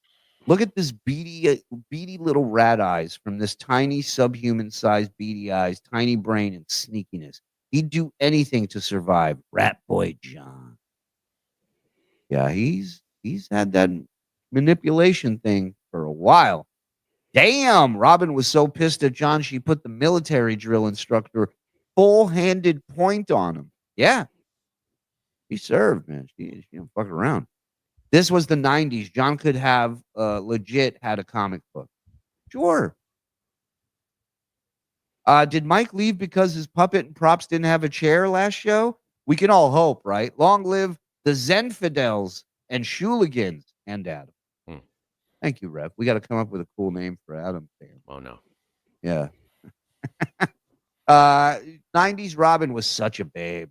look at this beady little rat eyes from this tiny subhuman-sized beady eyes, tiny brain, and sneakiness. He'd do anything to survive. Rat boy John. Yeah, he's had that manipulation thing for a while. Damn, Robin was so pissed at John she put the military drill instructor full-handed point on him. Yeah. He served, man. She don't fuck around. This was the 90s. John could have legit had a comic book. Sure. Did Mike leave because his puppet and props didn't have a chair last show? We can all hope, right? Long live the Zenfidels and Shuligans and Adam. Thank you, Rev. We got to come up with a cool name for Adam. Oh, no. Yeah. 90s Robin was such a babe.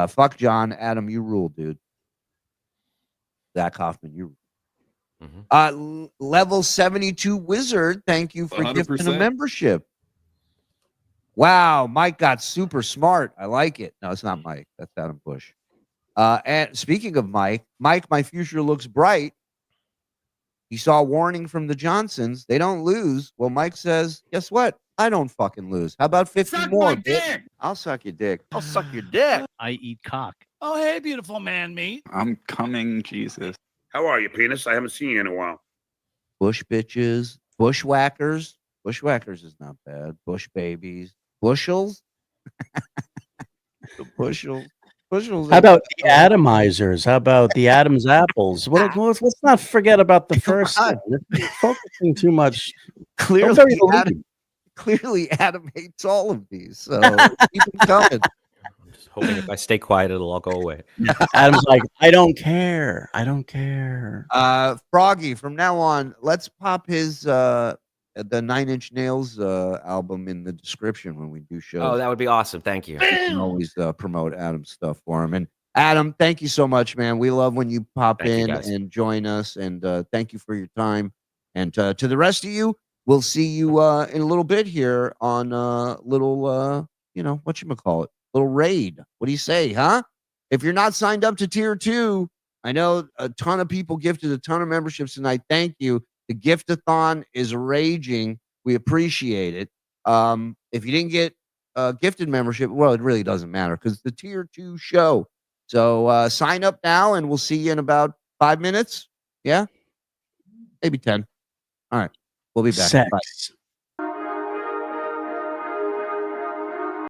Fuck John. Adam, you rule, dude. Zach Hoffman, you. Level 72 Wizard, thank you for gifting a 100%. membership. Wow, Mike got super smart. I like it. No, it's not Mike. That's Adam Busch. And speaking of Mike, my future looks bright. He saw a warning from the Johnsons. They don't lose. Well, Mike says, guess what? I don't fucking lose. How about 50 Suck more? my dick. I'll suck your dick. I'll suck your dick. I eat cock. Oh, hey, beautiful man meat. I'm coming, Jesus. How are you, penis? I haven't seen you in a while. Bush bitches, bushwhackers. Bushwhackers is not bad. Bush babies. Bushels. The bushels. Bushels. How about the atomizers? How about the Adam's apples? Let's not forget about the first one. It's focusing too much. Clearly, Adam hates all of these. So keep them coming. I'm just hoping if I stay quiet, it'll all go away. Adam's like, I don't care. I don't care. Froggy, from now on, let's pop his the 9 Inch Nails album in the description when we do shows. Oh, that would be awesome. Thank you. You can always promote Adam's stuff for him. And Adam, thank you so much, man. We love when you pop in and join us. And thank you for your time. And to the rest of you, we'll see you in a little bit here on little, whatchamacallit, little raid. What do you say, huh? If you're not signed up to tier 2, I know a ton of people gifted a ton of memberships tonight. Thank you. The gift-a-thon is raging. We appreciate it. If you didn't get a gifted membership, well, it really doesn't matter because the tier 2 show. So sign up now, and we'll see you in about 5 minutes. Yeah? Maybe 10. All right. We'll be back. Sex. Bye.